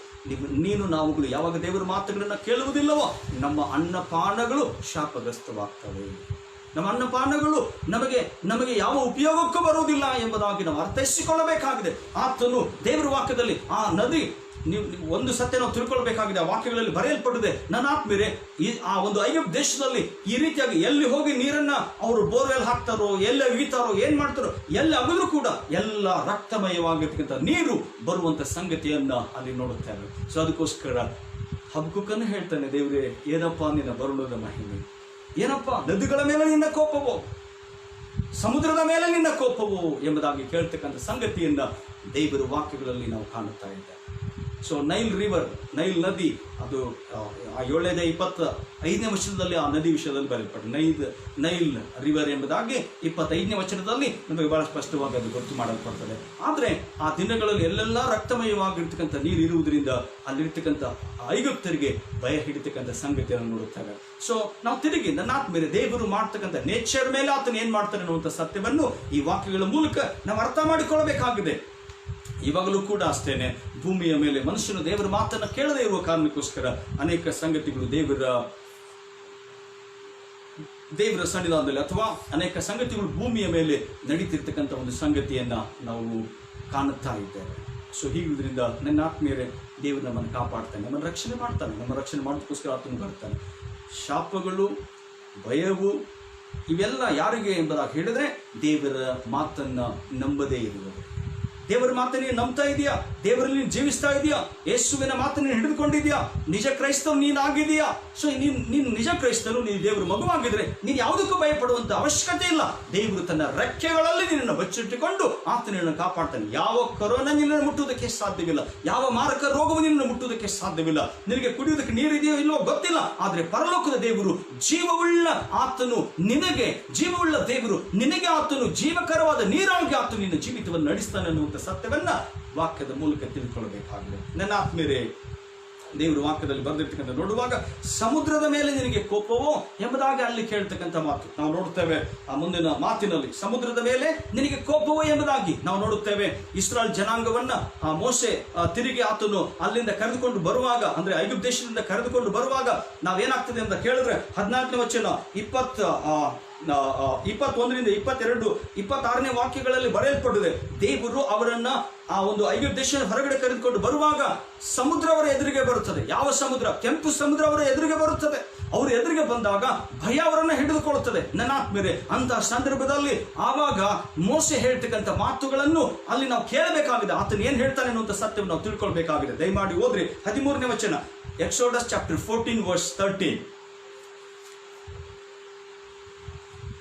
ನೀನು ನಾವುಗಳು ಯಾವಾಗ ದೇವರ ಮಾತುಗಳನ್ನು ಕೇಳುವುದಿಲ್ಲವೋ ನಮ್ಮ ಅನ್ನಪಾನಗಳು ಶಾಪಗ್ರಸ್ತವಾಗ್ತವೆ. ನಮ್ಮ ಅನ್ನಪಾನಗಳು ನಮಗೆ ಯಾವ ಉಪಯೋಗಕ್ಕೂ ಬರುವುದಿಲ್ಲ ಎಂಬುದಾಗಿ ನಾವು ಅರ್ಥೈಸಿಕೊಳ್ಳಬೇಕಾಗಿದೆ. ಆತನು ದೇವರ ವಾಕ್ಯದಲ್ಲಿ ಆ ನದಿ, ನೀವು ಒಂದು ಸತ್ಯ ನಾವು ತಿಳ್ಕೊಳ್ಬೇಕಾಗಿದೆ, ಆ ವಾಕ್ಯಗಳಲ್ಲಿ ಬರೆಯಲ್ಪಟ್ಟಿದೆ. ನನ್ನ ಆತ್ಮೀಯರೇ, ಆ ಒಂದು ಐಗುಪ್ತ ದೇಶದಲ್ಲಿ ಈ ರೀತಿಯಾಗಿ ಎಲ್ಲಿ ಹೋಗಿ ನೀರನ್ನ ಅವರು ಬೋರ್ವೆಲ್ ಹಾಕ್ತಾರೋ, ಎಲ್ಲ ಇಳಿತಾರೋ, ಏನ್ ಮಾಡ್ತಾರೋ, ಎಲ್ಲಿ ಅಗಿದ್ರು ಕೂಡ ಎಲ್ಲ ರಕ್ತಮಯವಾಗಿರ್ತಕ್ಕಂಥ ನೀರು ಬರುವಂತ ಸಂಗತಿಯನ್ನ ಅಲ್ಲಿ ನೋಡುತ್ತೇವೆ. ಸೊ ಅದಕ್ಕೋಸ್ಕರ ಹಬಕ್ಕೂಕನು ಹೇಳ್ತಾನೆ, ದೇವರೇ ಏನಪ್ಪಾ ನಿನ್ನ ಬರುಣದ ಮಹಿಮೆ, ಏನಪ್ಪಾ ನದಿಗಳ ಮೇಲೆ ನಿನ್ನ ಕೋಪವೋ, ಸಮುದ್ರದ ಮೇಲೆ ನಿನ್ನ ಕೋಪವೋ ಎಂಬುದಾಗಿ ಕೇಳ್ತಕ್ಕಂಥ ಸಂಗತಿಯನ್ನ ದೇವರ ವಾಕ್ಯಗಳಲ್ಲಿ ನಾವು ಕಾಣುತ್ತಾ ಇದ್ದೇವೆ. ಸೊ ನೈಲ್ ರಿವರ್, ನೈಲ್ ನದಿ, ಅದು 7:25 ವಚನದಲ್ಲಿ ಆ ನದಿ ವಿಷಯದಲ್ಲಿ ಬರೆಯಲ್ಪಟ್ಟೆ. ನೈಲ್ ರಿವರ್ ಎಂಬುದಾಗಿ 25ನೇ ವಚನದಲ್ಲಿ ನಮಗೆ ಬಹಳ ಸ್ಪಷ್ಟವಾಗಿ ಅದು ಗೊತ್ತು ಮಾಡಲ್ಪಡ್ತದೆ. ಆದರೆ ಆ ದಿನಗಳಲ್ಲಿ ಎಲ್ಲೆಲ್ಲ ರಕ್ತಮಯವಾಗಿರ್ತಕ್ಕಂಥ ನೀರು ಇರುವುದರಿಂದ ಅಲ್ಲಿರ್ತಕ್ಕಂಥ ಐಗುಪ್ತರಿಗೆ ಭಯ ಹಿಡಿತಕ್ಕಂಥ ಸಂಗತಿಯನ್ನು ನೋಡುತ್ತೇವೆ. ಸೊ ನಾವು ತಿರುಗಿ ನನ್ನ ಆತ್ಮೀಯರೇ, ದೇವರು ಮಾಡ್ತಕ್ಕಂಥ ನೇಚರ್ ಮೇಲೆ ಆತನ ಏನ್ ಮಾಡ್ತಾನೆ ಅನ್ನುವಂಥ ಸತ್ಯವನ್ನು ಈ ವಾಕ್ಯಗಳ ಮೂಲಕ ನಾವು ಅರ್ಥ ಮಾಡಿಕೊಳ್ಳಬೇಕಾಗಿದೆ. ಇವಾಗಲೂ ಕೂಡ ಅಷ್ಟೇನೆ, ಭೂಮಿಯ ಮೇಲೆ ಮನುಷ್ಯನು ದೇವರ ಮಾತನ್ನು ಕೇಳದೇ ಇರುವ ಕಾರಣಕ್ಕೋಸ್ಕರ ಅನೇಕ ಸಂಗತಿಗಳು ದೇವರ ಸನ್ನಿಧಾನದಲ್ಲಿ ಅಥವಾ ಅನೇಕ ಸಂಗತಿಗಳು ಭೂಮಿಯ ಮೇಲೆ ನಡೀತಿರ್ತಕ್ಕಂಥ ಒಂದು ಸಂಗತಿಯನ್ನ ನಾವು ಕಾಣುತ್ತಾ ಇದ್ದೇವೆ. ಸೊ ಹೀಗಿದ್ರಿಂದ ನನ್ನ ಆತ್ಮೀಯರೇ, ದೇವರು ನಮ್ಮನ್ನು ಕಾಪಾಡ್ತಾನೆ, ನಮ್ಮನ್ನು ರಕ್ಷಣೆ ಮಾಡ್ತಾನೆ. ನಮ್ಮ ರಕ್ಷಣೆ ಮಾಡೋದಕ್ಕೋಸ್ಕರ ಆತನು ಬರ್ತಾನೆ. ಶಾಪಗಳು, ಭಯವು ಇವೆಲ್ಲ ಯಾರಿಗೆ ಎಂಬುದಾಗಿ ಹೇಳಿದ್ರೆ ದೇವರ ಮಾತನ್ನ ನಂಬದೇ ಇರುವುದು. ದೇವರ ಮಾತನ್ನು ನಂಬ್ತಾ ಇದೆಯಾ? ದೇವರಲ್ಲಿ ಜೀವಿಸ್ತಾ ಇದೆಯಾ? ಯೇಸುವಿನ ಮಾತನ್ನು ಹಿಡಿದುಕೊಂಡಿದ್ಯಾ? ನಿಜ ಕ್ರೈಸ್ತವ ನೀನಾಗಿದೆಯಾ? ಸೊ ನೀನು ನಿಜ ಕ್ರೈಸ್ತನು, ನೀನು ದೇವರ ಮಗುವಾಗಿದ್ರೆ ನೀನು ಯಾವುದಕ್ಕೂ ಭಯಪಡುವಂತ ಅವಶ್ಯಕತೆ ಇಲ್ಲ. ದೇವರು ತನ್ನ ರೆಕ್ಕೆಗಳಲ್ಲಿ ನಿನ್ನನ್ನು ಬಚ್ಚಿಟ್ಟುಕೊಂಡು ಆತನನ್ನು ಕಾಪಾಡ್ತಾನೆ. ಯಾವ ಕೊರೋನಾ ನಿನ್ನನ್ನು ಮುಟ್ಟುವುದಕ್ಕೆ ಸಾಧ್ಯವಿಲ್ಲ, ಯಾವ ಮಾರಕ ರೋಗವು ನಿನ್ನನ್ನು ಮುಟ್ಟುವುದಕ್ಕೆ ಸಾಧ್ಯವಿಲ್ಲ. ನಿನಗೆ ಕುಡಿಯುವುದಕ್ಕೆ ನೀರಿದೆಯೋ ಇಲ್ಲವೋ ಗೊತ್ತಿಲ್ಲ, ಆದರೆ ಪರಲೋಕದ ದೇವರು ಜೀವವುಳ್ಳ ಆತನು, ನಿನಗೆ ಜೀವವುಳ್ಳ ದೇವರು, ನಿನಗೆ ಆತನು ಜೀವಕರವಾದ ನೀರಾಗಿ ಆತನು ನಿನ್ನ ಜೀವಿತವನ್ನು ನಡೆಸ್ತಾನೆ ಅನ್ನುವಂಥ ಸತ್ಯವನ್ನ ವಾಕ್ಯದ ಮೂಲಕ ತಿಳ್ಕೊಳ್ಳಬೇಕಾಗಿದೆ. ನನ್ನ ಆತ್ಮೀಯರೇ, ದೇವರು ವಾಕ್ಯದಲ್ಲಿ ಬರೆದಿರ್ತಕ್ಕಂಥ ನೋಡುವಾಗ ಸಮುದ್ರದ ಮೇಲೆ ನಿನಗೆ ಕೋಪವೋ ಎಂಬುದಾಗಿ ಅಲ್ಲಿ ಕೇಳ್ತಕ್ಕಂಥ ಮಾತು ನಾವು ನೋಡುತ್ತೇವೆ. ಆ ಮುಂದಿನ ಮಾತಿನಲ್ಲಿ ಸಮುದ್ರದ ಮೇಲೆ ನಿನಗೆ ಕೋಪವೋ ಎಂಬುದಾಗಿ ನಾವು ನೋಡುತ್ತೇವೆ. ಇಸ್ರಾಯೇಲ್ ಜನಾಂಗವನ್ನ ಆ ಮೋಸೆ ತಿರುಗಿ ಆತನು ಅಲ್ಲಿಂದ ಕರೆದುಕೊಂಡು ಬರುವಾಗ, ಅಂದ್ರೆ ಐಗುಪ್ತ ದೇಶದಿಂದ ಕರೆದುಕೊಂಡು ಬರುವಾಗ ನಾವೇನಾಗ್ತದೆ ಅಂತ ಕೇಳಿದ್ರೆ 14ನೇ ವಚನ 21ರಿಂದ 22, 26ನೇ ವಾಕ್ಯಗಳಲ್ಲಿ ಬರೆಯಲ್ಪಟ್ಟಿದೆ. ದೇವರು ಅವರನ್ನ ಆ ಒಂದು ಐಗುಪ್ತ ದೇಶದ ಹೊರಗಡೆ ಕರೆದುಕೊಂಡು ಬರುವಾಗ ಸಮುದ್ರ ಅವರ ಎದುರಿಗೆ ಬರುತ್ತದೆ. ಯಾವ ಸಮುದ್ರ? ಕೆಂಪು ಸಮುದ್ರ ಅವರ ಎದುರಿಗೆ ಬರುತ್ತದೆ. ಅವರು ಎದುರಿಗೆ ಬಂದಾಗ ಭಯ ಅವರನ್ನ ಹಿಡಿದುಕೊಳ್ಳುತ್ತದೆ. ನನ್ನ ಆತ್ಮೀಯರೇ, ಅಂತಹ ಸಂದರ್ಭದಲ್ಲಿ ಆವಾಗ ಮೋಸೆ ಹೇಳ್ತಕ್ಕಂಥ ಮಾತುಗಳನ್ನು ಅಲ್ಲಿ ನಾವು ಕೇಳಬೇಕಾಗಿದೆ. ಆತನು ಏನ್ ಹೇಳ್ತಾನೆ ಅನ್ನುವಂಥ ಸತ್ಯವನ್ನು ನಾವು ತಿಳ್ಕೊಳ್ಬೇಕಾಗಿದೆ. ದಯಮಾಡಿ ಓದ್ರಿ 13ನೇ ವಚನ, Exodus chapter 14 verse 13.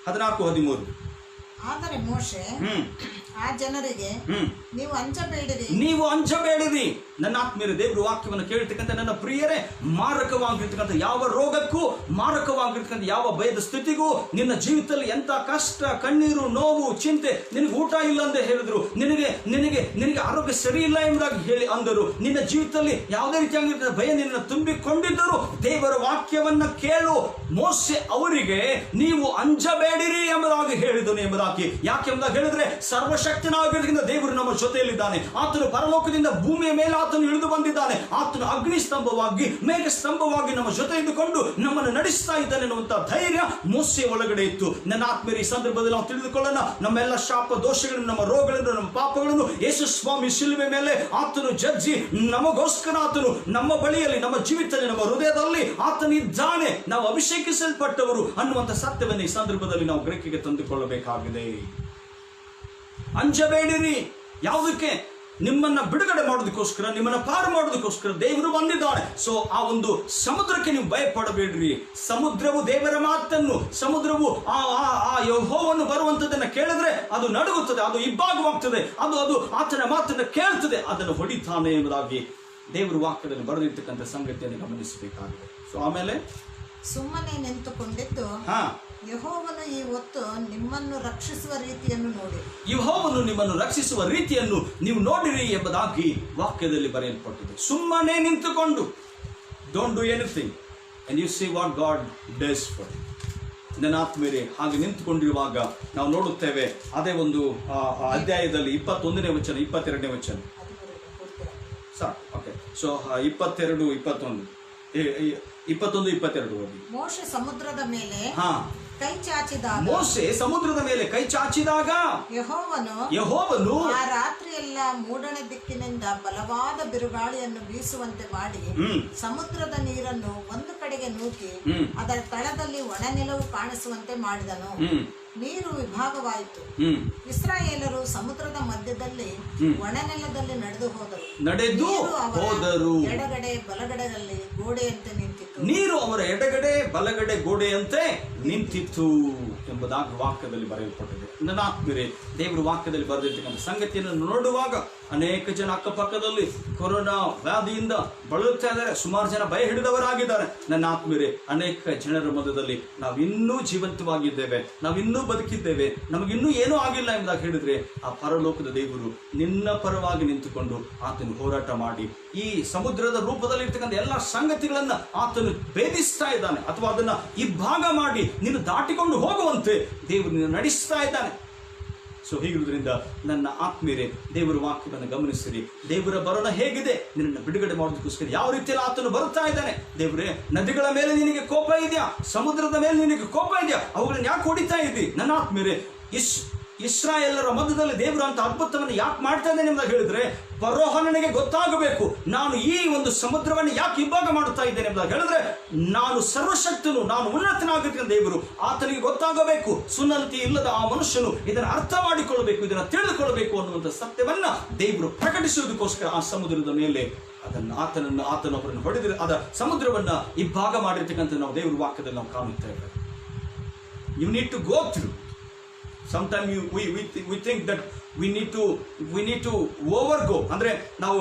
14:13. ಆದರೆ ಮೋಶೆ ಆ ಜನರಿಗೆ ನೀವು ಅಂಜಬೇಡಿರಿ. ನನ್ನ ಆತ್ಮೀಯರೇ, ದೇವರ ವಾಕ್ಯವನ್ನು ಕೇಳ್ತಕ್ಕಂಥ ನನ್ನ ಪ್ರಿಯರೇ, ಮಾರಕವಾಗಿರ್ತಕ್ಕಂಥ ಯಾವ ರೋಗಕ್ಕೂ, ಮಾರಕವಾಗಿರ್ತಕ್ಕಂಥ ಯಾವ ಭಯದ ಸ್ಥಿತಿಗೂ, ನಿನ್ನ ಜೀವಿತದಲ್ಲಿ ಎಂತ ಕಷ್ಟ, ಕಣ್ಣೀರು, ನೋವು, ಚಿಂತೆ, ನಿನಗೆ ಊಟ ಇಲ್ಲ ಅಂತ ಹೇಳಿದ್ರು, ನಿನಗೆ ಆರೋಗ್ಯ ಸರಿ ಇಲ್ಲ ಎಂಬುದಾಗಿ ಹೇಳಿ ಅಂದರು, ನಿನ್ನ ಜೀವಿತದಲ್ಲಿ ಯಾವುದೇ ರೀತಿಯಾಗಿರ್ತಕ್ಕಂಥ ಭಯ ನಿನ್ನ ತುಂಬಿಕೊಂಡಿದ್ದರು, ದೇವರ ವಾಕ್ಯವನ್ನ ಕೇಳು. ಮೋಶೆ ಅವರಿಗೆ ನೀವು ಅಂಜಬೇಡಿರಿ ಎಂಬುದಾಗಿ ಹೇಳಿದನು ಎಂಬುದಾಗಿ. ಯಾಕೆಂಬುದಾಗಿ ಹೇಳಿದ್ರೆ, ಸರ್ವಶಕ್ತನಾಗಿರ್ತಕ್ಕಂಥ ದೇವರು ನಮ್ಮ ಜೊತೆಯಲ್ಲಿದ್ದಾನೆ. ಆತನು ಪರಲೋಕದಿಂದ ಭೂಮಿಯ ಮೇಲೆ ಆತನು ಇಳಿದು ಬಂದಿದ್ದಾನೆ. ಆತನು ಅಗ್ನಿ ಸ್ತಂಭವಾಗಿ, ಮೇಘ ಸ್ತಂಭವಾಗಿ ನಮ್ಮ ಜೊತೆ ಇದ್ದುಕೊಂಡು ನಮ್ಮನ್ನು ನಡೆಸ್ತಾ ಇದ್ದಾನೆ ಎನ್ನುವಂತ ಧೈರ್ಯ ಮೋಸೆ ಒಳಗಡೆ ಇತ್ತು. ನನ್ನ ಆತ್ಮೀಯರೇ, ಈ ಸಂದರ್ಭದಲ್ಲಿ ನಾವು ತಿಳಿದುಕೊಳ್ಳೋಣ, ನಮ್ಮೆಲ್ಲ ಶಾಪ ದೋಷಗಳನ್ನು, ನಮ್ಮ ರೋಗಗಳನ್ನು, ನಮ್ಮ ಪಾಪಗಳನ್ನು ಯೇಸು ಸ್ವಾಮಿ ಶಿಲುಬೆ ಮೇಲೆ ಆತನು ಜಜ್ಜಿ ನಮಗೋಸ್ಕರ ಆತನು ನಮ್ಮ ಬಳಿಯಲ್ಲಿ, ನಮ್ಮ ಜೀವಿತದಲ್ಲಿ, ನಮ್ಮ ಹೃದಯದಲ್ಲಿ ಆತನಿದ್ದಾನೆ. ನಾವು ಅಭಿಷೇಕಿಸಲ್ಪಟ್ಟವರು ಅನ್ನುವಂಥ ಸತ್ಯವನ್ನು ಈ ಸಂದರ್ಭದಲ್ಲಿ ನಾವು ಗ್ರಹಿಕೆಗೆ ತಂದುಕೊಳ್ಳಬೇಕಾಗಿದೆ. ಅಂಜಬೇಡಿರಿ. ಯಾವುದಕ್ಕೆ? ನಿಮ್ಮನ್ನ ಬಿಡುಗಡೆ ಮಾಡೋದಕ್ಕೋಸ್ಕರ, ನಿಮ್ಮನ್ನ ಪಾರು ಮಾಡೋದಕ್ಕೋಸ್ಕರ ದೇವರು ಬಂದಿದ್ದಾನೆ. ಸೊ ಆ ಒಂದು ಸಮುದ್ರಕ್ಕೆ ನೀವು ಭಯಪಡಬೇಡ್ರಿ. ಸಮುದ್ರವು ದೇವರ ಮಾತನ್ನು, ಸಮುದ್ರವು ಆ ಯೆಹೋವನು ಬರುವಂತದನ್ನ ಕೇಳಿದ್ರೆ ಅದು ನಡುಗುತ್ತದೆ, ಅದು ಇಬ್ಬಾಗವಾಗ್ತದೆ, ಅದು ಆತನ ಮಾತನ್ನ ಕೇಳ್ತದೆ, ಅದನ್ನು ಹೊಡಿತಾನೆ ಎಂಬುದಾಗಿ ದೇವರ ವಾಕ್ಯದಲ್ಲಿ ಬರೆದಿರ್ತಕ್ಕಂಥ ಸಂಗತಿಯನ್ನು ಗಮನಿಸಬೇಕಾಗಿದೆ. ಸೊ ಆಮೇಲೆ ಸುಮ್ಮನೆ ನಿಂತುಕೊಂಡಿದ್ದು ಯೆಹೋವನು ಈ ಹೊತ್ತು ನಿಮ್ಮನ್ನು ರಕ್ಷಿಸುವ ರೀತಿಯನ್ನು ನೋಡಿ, ಯೆಹೋವನು ನಿಮ್ಮನ್ನು ರಕ್ಷಿಸುವ ರೀತಿಯನ್ನು ನೀವು ನೋಡಿರಿ ಎಂಬುದಾಗಿ ವಾಕ್ಯದಲ್ಲಿ ಬರೆಯಲ್ಪಟ್ಟಿದೆ. ಸುಮ್ಮನೆ ನಿಂತುಕೊಂಡು, don't do anything and you see what God does for you. ನನ್ನ ಆತ್ಮೀಯರೇ, ಹಾಗೆ ನಿಂತುಕೊಂಡಿರುವಾಗ ನಾವು ನೋಡುತ್ತೇವೆ, ಅದೇ ಒಂದು ಅಧ್ಯಾಯದಲ್ಲಿ 21ನೇ ವಚನ, 22ನೇ ವಚನ. ಸಾಕು, ಓಕೆ. ಸೊ 22, 22 ಓದಿ. ಮೋಶೆ ಸಮುದ್ರದ ಮೇಲೆ ಕೈ ಚಾಚಿದಾಗ ಯೆಹೋವನು ಆ ರಾತ್ರಿಯೆಲ್ಲ ಮೂಡಣ ದಿಕ್ಕಿನಿಂದ ಬಲವಾದ ಬಿರುಗಾಳಿಯನ್ನು ಬೀಸುವಂತೆ ಮಾಡಿ ಸಮುದ್ರದ ನೀರನ್ನು ಒಂದು ಕಡೆಗೆ ನೂಕಿ ಅದರ ತಳದಲ್ಲಿ ಒಣ ನೆಲವು ಕಾಣಿಸುವಂತೆ ಮಾಡಿದನು. ನೀರು ವಿಭಾಗವಾಯಿತು. ಇಸ್ರಾಯೇಲರು ಸಮುದ್ರದ ಮಧ್ಯದಲ್ಲಿ ಒಣನೆಲದಲ್ಲಿ ನಡೆದು ಹೋದರು. ಎಡಗಡೆ ಬಲಗಡೆಯಲ್ಲಿ ಗೋಡೆಯಂತೆ ನಿಂತಿತ್ತು. ನೀರು ಅವರ ಎಡಗಡೆ ಬಲಗಡೆ ಗೋಡೆಯಂತೆ ನಿಂತಿತ್ತು ಎಂಬುದಾಗಿ ವಾಕ್ಯದಲ್ಲಿ ಬರೆಯಲ್ಪಟ್ಟಿದೆ. ನನ್ನ ಆತ್ಮೀಯರೇ, ದೇವರ ವಾಕ್ಯದಲ್ಲಿ ಬರೆದಿರ್ತಕ್ಕಂಥ ಸಂಗತಿಯನ್ನು ನೋಡುವಾಗ ಅನೇಕ ಜನ ಅಕ್ಕಪಕ್ಕದಲ್ಲಿ ಕೊರೋನಾ ವ್ಯಾಧಿಯಿಂದ ಬಳಲುತ್ತಾ ಇದ್ದಾರೆ. ಸುಮಾರು ಜನ ಭಯ ಹಿಡಿದವರಾಗಿದ್ದಾರೆ. ನನ್ನ ಆತ್ಮೀಯರೇ, ಅನೇಕ ಜನರ ಮಧ್ಯದಲ್ಲಿ ನಾವಿನ್ನೂ ಜೀವಂತವಾಗಿದ್ದೇವೆ, ನಾವಿನ್ನೂ ಬದುಕಿದ್ದೇವೆ, ನಮಗಿನ್ನೂ ಏನೂ ಆಗಿಲ್ಲ ಎಂಬುದಾಗಿ ಹೇಳಿದ್ರೆ, ಆ ಪರಲೋಕದ ದೇವರು ನಿನ್ನ ಪರವಾಗಿ ನಿಂತುಕೊಂಡು ಆತನು ಹೋರಾಟ ಮಾಡಿ ಈ ಸಮುದ್ರದ ರೂಪದಲ್ಲಿ ಇರ್ತಕ್ಕಂಥ ಎಲ್ಲ ಸಂಗತಿಗಳನ್ನ ಆತನು ಭೇದಿಸ್ತಾ ಇದ್ದಾನೆ, ಅಥವಾ ಅದನ್ನ ಇಬ್ಬಾಗ ಮಾಡಿ ನೀನು ದಾಟಿಕೊಂಡು ಹೋಗುವಂತೆ ದೇವರು ನಿನ್ನ ನಡೆಸ್ತಾ ಇದ್ದಾನೆ. ಸೊ ಹೀಗಿರುವುದರಿಂದ ನನ್ನ ಆತ್ಮೀಯರೇ, ದೇವರ ವಾಕ್ಯವನ್ನು ಗಮನಿಸಿರಿ. ದೇವರ ಬರೋಣ ಹೇಗಿದೆ, ನಿನ್ನನ್ನು ಬಿಡುಗಡೆ ಮಾಡೋದಕ್ಕೋಸ್ಕರ ಯಾವ ರೀತಿಯಲ್ಲಿ ಆತನು ಬರುತ್ತಾ ಇದ್ದಾನೆ. ದೇವರೇ, ನದಿಗಳ ಮೇಲೆ ನಿನಗೆ ಕೋಪ ಇದೆಯಾ? ಸಮುದ್ರದ ಮೇಲೆ ನಿನಗೆ ಕೋಪ ಇದೆಯಾ? ಅವುಗಳನ್ನ ಯಾಕೆ ಹೊಡಿತಾ ಇದ್ದಿ? ನನ್ನ ಆತ್ಮೀಯರೇ, ಇಸ್ರಾಯೇಲರ ಮಧ್ಯದಲ್ಲಿ ದೇವರು ಅಂತ ಅದ್ಭುತವನ್ನು ಯಾಕೆ ಮಾಡ್ತಾ ಇದ್ದೇನೆ ಎಂಬುದಾಗಿ ಹೇಳಿದ್ರೆ, ಫರೋಹನಿಗೆ ಗೊತ್ತಾಗಬೇಕು, ನಾನು ಈ ಒಂದು ಸಮುದ್ರವನ್ನು ಯಾಕೆ ಇಬ್ಬಾಗ ಮಾಡುತ್ತಾ ಇದ್ದೇನೆ ಎಂಬುದಾಗಿ ಹೇಳಿದ್ರೆ, ನಾನು ಸರ್ವಶಕ್ತನು, ನಾನು ಉನ್ನತನಾಗಿರ್ತಕ್ಕಂಥ ದೇವರು, ಆತನಿಗೆ ಗೊತ್ತಾಗಬೇಕು. ಸುನ್ನತಿ ಇಲ್ಲದ ಆ ಮನುಷ್ಯನು ಇದನ್ನು ಅರ್ಥ ಮಾಡಿಕೊಳ್ಳಬೇಕು, ಇದನ್ನು ತಿಳಿದುಕೊಳ್ಳಬೇಕು ಅನ್ನುವಂಥ ಸತ್ಯವನ್ನ ದೇವರು ಪ್ರಕಟಿಸುವುದಕ್ಕೋಸ್ಕರ ಆ ಸಮುದ್ರದ ಮೇಲೆ ಆತನೊಬ್ಬರನ್ನು ಹೊಡೆದರೆ ಅದ ಸಮುದ್ರವನ್ನ ಇಬ್ಬಾಗ ಮಾಡಿರ್ತಕ್ಕಂಥ ನಾವು ದೇವರ ವಾಕ್ಯದಲ್ಲಿ ನಾವು ಕಾಣುತ್ತೇವೆ. You need to go through. Sometimes we think that we need to overgo. ಅಂದ್ರೆ ನಾವು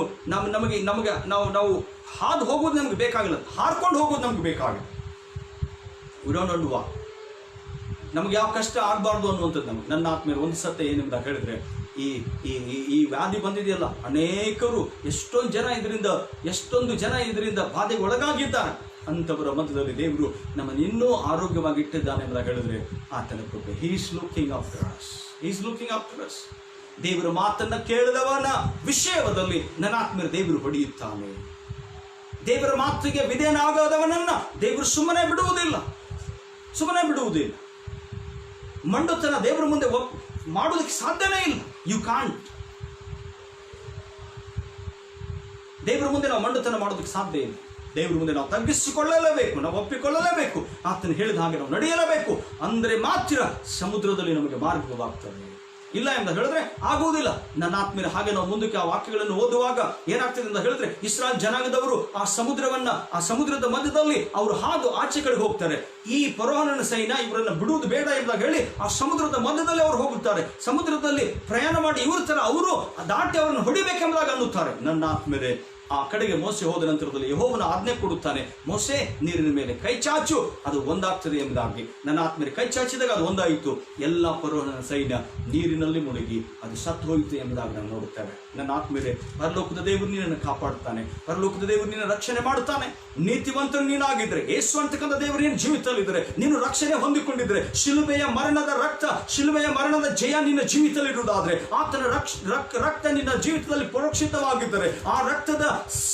ಹಾದು ಹೋಗೋದು ನಮ್ಗೆ ಬೇಕಾಗಿಲ್ಲ, ಹಾರ್ಕೊಂಡು ಹೋಗೋದು ನಮ್ಗೆ ಬೇಕಾಗಿಲ್ಲ. We don't know why. ನಮ್ಗೆ ಯಾವ ಕಷ್ಟ ಆಗಬಾರ್ದು ಅನ್ನುವಂಥದ್ದು ನಮ್ಗೆ. ನನ್ನ ಆತ್ಮೀಯರು, ಒಂದು ಸತ್ಯ ಏನೆಂಬುದಾಗಿ ಹೇಳಿದ್ರೆ, ಈ ವ್ಯಾಧಿ ಬಂದಿದೆಯಲ್ಲ, ಅನೇಕರು ಎಷ್ಟೊಂದು ಜನ ಇದರಿಂದ ಬಾಧೆಗೆ ಒಳಗಾಗಿದ್ದಾರೆ. ಅಂಥವರ ಮಧ್ಯದಲ್ಲಿ ದೇವರು ನಮ್ಮನ್ನು ಇನ್ನೂ ಆರೋಗ್ಯವಾಗಿ ಇಟ್ಟಿದ್ದಾನೆ ಎಂಬುದಾಗಿ ಹೇಳಿದ್ರೆ ಆತನ ಕೃಪೆ. He is looking after us. ದೇವರ ಮಾತನ್ನ ಕೇಳಿದವನ ವಿಷಯದಲ್ಲಿ ನನ್ನ ಆತ್ಮೀಯರು ದೇವರು ಹೊಡೆಯುತ್ತಾನೆ. ದೇವರ ಮಾತಿಗೆ ವಿಧೇಯನಾಗದವನನ್ನ ದೇವರು ಸುಮ್ಮನೆ ಬಿಡುವುದಿಲ್ಲ. ಮಂಡುತನ ದೇವರ ಮುಂದೆ ಮಾಡೋದಕ್ಕೆ ಸಾಧ್ಯನೇ ಇಲ್ಲ. You can't. ದೇವರ ಮುಂದೆ ನಾವು ಮಂಡುತನ ಮಾಡೋದಕ್ಕೆ ಸಾಧ್ಯ ಇಲ್ಲ. ದೇವರ ಮುಂದೆ ನಾವು ತಗ್ಗಿಸಿಕೊಳ್ಳಲೇಬೇಕು, ನಾವು ಒಪ್ಪಿಕೊಳ್ಳಲೇಬೇಕು, ಆತನು ಹೇಳಿದ ಹಾಗೆ ನಾವು ನಡೆಯಲೇಬೇಕು. ಅಂದರೆ ಮಾತ್ರ ಸಮುದ್ರದಲ್ಲಿ ನಮಗೆ ಮಾರ್ಗವಾಗ್ತದೆ. ಇಲ್ಲ ಎಂದು ಹೇಳಿದ್ರೆ ಆಗುವುದಿಲ್ಲ. ನನ್ನ ಆತ್ಮೀಯ ಹಾಗೆ ನಾವು ಮುಂದಕ್ಕೆ ಆ ವಾಕ್ಯಗಳನ್ನು ಓದುವಾಗ ಏನಾಗ್ತದೆ ಅಂತ ಹೇಳಿದ್ರೆ, ಇಸ್ರಾಯೇಲ್ ಜನಾಂಗದವರು ಆ ಸಮುದ್ರದ ಮಧ್ಯದಲ್ಲಿ ಅವರು ಹಾದು ಆಚೆ ಕಡೆ ಹೋಗ್ತಾರೆ. ಈ ಫರೋಹನ ಸೈನ್ಯ ಇವರನ್ನ ಬಿಡುವುದು ಬೇಡ ಎಂದಾಗ ಹೇಳಿ ಆ ಸಮುದ್ರದ ಮಧ್ಯದಲ್ಲಿ ಅವರು ಹೋಗುತ್ತಾರೆ. ಸಮುದ್ರದಲ್ಲಿ ಪ್ರಯಾಣ ಮಾಡಿ ಇವ್ರ ತರ ಅವರು ದಾಟಿ ಅವರನ್ನು ಹೊಡಿಬೇಕೆಂಬುದಾಗಿ ಅನ್ನುತ್ತಾರೆ. ನನ್ನ ಆತ್ಮೀಯರೇ, ಆ ಕಡೆಗೆ ಮೋಸೆ ಹೋದ ನಂತರದಲ್ಲಿ ಯೆಹೋವನ ಆಜ್ಞೆ ಕೊಡುತ್ತಾನೆ, ಮೋಸೆ ನೀರಿನ ಮೇಲೆ ಕೈ ಚಾಚು, ಅದು ಒಂದಾಗ್ತದೆ ಎಂಬುದಾಗಿ. ನನ್ನ ಆತ್ಮೀಯರೇ, ಕೈ ಚಾಚಿದಾಗ ಅದು ಒಂದಾಯಿತು. ಎಲ್ಲ ಫರೋಹನ ಸೈನ್ಯ ನೀರಿನಲ್ಲಿ ಮುಳುಗಿ ಅದು ಸತ್ತು ಹೋಯಿತು ಎಂಬುದಾಗಿ ನಾವು ನೋಡುತ್ತೇವೆ. ನನ್ನ ಆತ್ಮೀಯರೇ, ಪರಲೋಕದ ದೇವರು ನಿನ್ನನ್ನು ಕಾಪಾಡುತ್ತಾನೆ, ಪರಲೋಕದ ದೇವರು ನಿನ್ನ ರಕ್ಷಣೆ ಮಾಡುತ್ತಾನೆ. ನೀತಿವಂತರು ನೀನಾಗಿದ್ರೆ, ಯೇಸು ಅಂತಕ್ಕಂಥ ದೇವರು ನಿನ್ನ ಜೀವಿತದಲ್ಲಿದ್ದರೆ, ನೀನು ರಕ್ಷಣೆ ಹೊಂದಿಕೊಂಡಿದ್ರೆ, ಶಿಲುಬೆಯ ಮರಣದ ರಕ್ತ, ಶಿಲುಬೆಯ ಮರಣದ ಜಯ ನಿನ್ನ ಜೀವಿತದಲ್ಲಿರುವುದಾದ್ರೆ, ಆತನ ರಕ್ತ ನಿನ್ನ ಜೀವಿತದಲ್ಲಿ ಪರೋಕ್ಷಿತವಾಗಿದ್ದರೆ, ಆ ರಕ್ತದ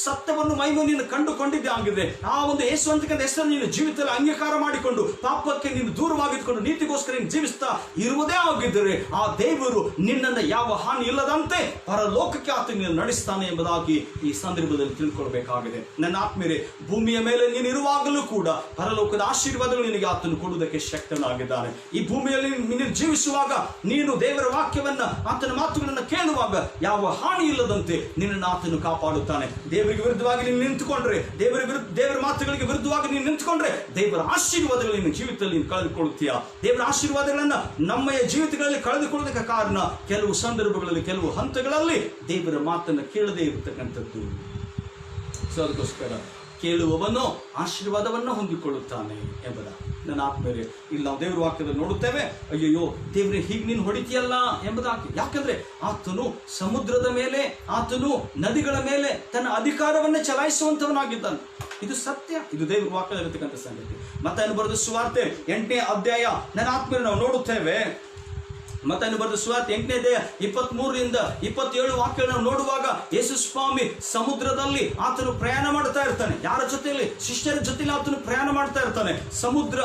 ಸತ್ಯವನ್ನು ಮಹಿಮೆ ನೀನು ಕಂಡುಕೊಂಡಿದ್ದೆ ಆಗಿದ್ರೆ, ಆ ಒಂದು ಯೇಸು ಅಂತಕ್ಕಂಥ ಹೆಸರು ನೀನು ಜೀವಿತದಲ್ಲಿ ಅಂಗೀಕಾರ ಮಾಡಿಕೊಂಡು ಪಾಪಕ್ಕೆ ನೀನು ದೂರವಾಗಿದ್ದುಕೊಂಡು ನೀತಿಗೋಸ್ಕರ ನೀನು ಜೀವಿಸ್ತಾ ಇರುವುದೇ ಆಗಿದ್ದರೆ, ಆ ದೇವರು ನಿನ್ನನ್ನು ಯಾವ ಹಾನಿ ಇಲ್ಲದಂತೆ ಪರಲೋಕಕ್ಕೆ ಆತ ನೀನು ನಡೆಸ್ತಾನೆ ಎಂಬುದಾಗಿ ಈ ಸಂದರ್ಭದಲ್ಲಿ ತಿಳ್ಕೊಳ್ಬೇಕಾಗಿದೆ. ನನ್ನ ಆತ್ಮೀಯರೇ, ಭೂಮಿಯ ಮೇಲೆ ನೀನು ಇರುವಾಗಲೂ ಕೂಡ ಪರಲೋಕದ ಆಶೀರ್ವಾದಗಳು ನಿನಗೆ ಆತನು ಕೊಡುವುದಕ್ಕೆ ಶಕ್ತನಾಗಿದ್ದಾನೆ. ಈ ಭೂಮಿಯಲ್ಲಿ ನೀನು ಜೀವಿಸುವಾಗ, ನೀನು ದೇವರ ವಾಕ್ಯವನ್ನ, ಆತನ ಮಾತುಗಳನ್ನು ಕೇಳುವಾಗ ಯಾವ ಹಾನಿ ಇಲ್ಲದಂತೆ ನಿನ್ನನ್ನು ಆತನು ಕಾಪಾಡುತ್ತಾನೆ. ದೇವರಿಗೆ ವಿರುದ್ಧವಾಗಿ ನೀನು ನಿಂತುಕೊಂಡ್ರೆ, ದೇವರ ಮಾತುಗಳಿಗೆ ವಿರುದ್ಧವಾಗಿ ನೀನು ನಿಂತುಕೊಂಡ್ರೆ, ದೇವರ ಆಶೀರ್ವಾದಗಳು ನಿನ್ನ ಜೀವಿತದಲ್ಲಿ ನೀನು ಕಳೆದುಕೊಳ್ಳುತ್ತೀಯ. ದೇವರ ಆಶೀರ್ವಾದಗಳನ್ನ ನಮ್ಮ ಜೀವಿತಗಳಲ್ಲಿ ಕಳೆದುಕೊಳ್ಳೋದಕ್ಕೆ ಕಾರಣ ಕೆಲವು ಸಂದರ್ಭಗಳಲ್ಲಿ, ಕೆಲವು ಹಂತಗಳಲ್ಲಿ ದೇವರ ಮಾತನ್ನು ಕೇಳದೇ ಇರತಕ್ಕಂಥದ್ದು. ಸೊ ಅದಕ್ಕೋಸ್ಕರ ಕೇಳುವವನು ಆಶೀರ್ವಾದವನ್ನು ಹೊಂದಿಕೊಳ್ಳುತ್ತಾನೆ ಎಂಬುದ. ನನ್ನ ಆತ್ಮೀಯರೇ, ಇಲ್ಲಿ ನಾವು ದೇವರ ವಾಕ್ಯದಲ್ಲಿ ನೋಡುತ್ತೇವೆ, ಅಯ್ಯಯ್ಯೋ ದೇವರೇ ಹೀಗೆ ನೀನು ಹೊಡಿತೀಯಲ್ಲ ಎಂಬುದಾಗಿ. ಯಾಕಂದ್ರೆ ಆತನು ಸಮುದ್ರದ ಮೇಲೆ, ಆತನು ನದಿಗಳ ಮೇಲೆ ತನ್ನ ಅಧಿಕಾರವನ್ನೇ ಚಲಾಯಿಸುವಂತವನಾಗಿದ್ದಾನೆ. ಇದು ಸತ್ಯ, ಇದು ದೇವರ ವಾಕ್ಯದಲ್ಲಿರ್ತಕ್ಕಂಥ ಸಂಗತಿ. ಮತ್ತಾಯನು ಬರೆದ ಸುವಾರ್ತೆ 8ನೇ ಅಧ್ಯಾಯ ನನ್ನ ಆತ್ಮೀಯರೇ ನಾವು ನೋಡುತ್ತೇವೆ. ಮತ್ತಾಯನು ಬರೆದ ಸುವಾರ್ತೆ 8ನೇ ಅಧ್ಯಾಯ 23ರಿಂದ 27 ವಾಕ್ಯಗಳನ್ನು ನೋಡುವಾಗ, ಯೇಸು ಸ್ವಾಮಿ ಸಮುದ್ರದಲ್ಲಿ ಆತನು ಪ್ರಯಾಣ ಮಾಡ್ತಾ ಇರ್ತಾನೆ. ಯಾರ ಜೊತೆಯಲ್ಲಿ? ಶಿಷ್ಯರ ಜೊತೆಯಲ್ಲಿ ಆತನು ಪ್ರಯಾಣ ಮಾಡ್ತಾ ಇರ್ತಾನೆ. ಸಮುದ್ರ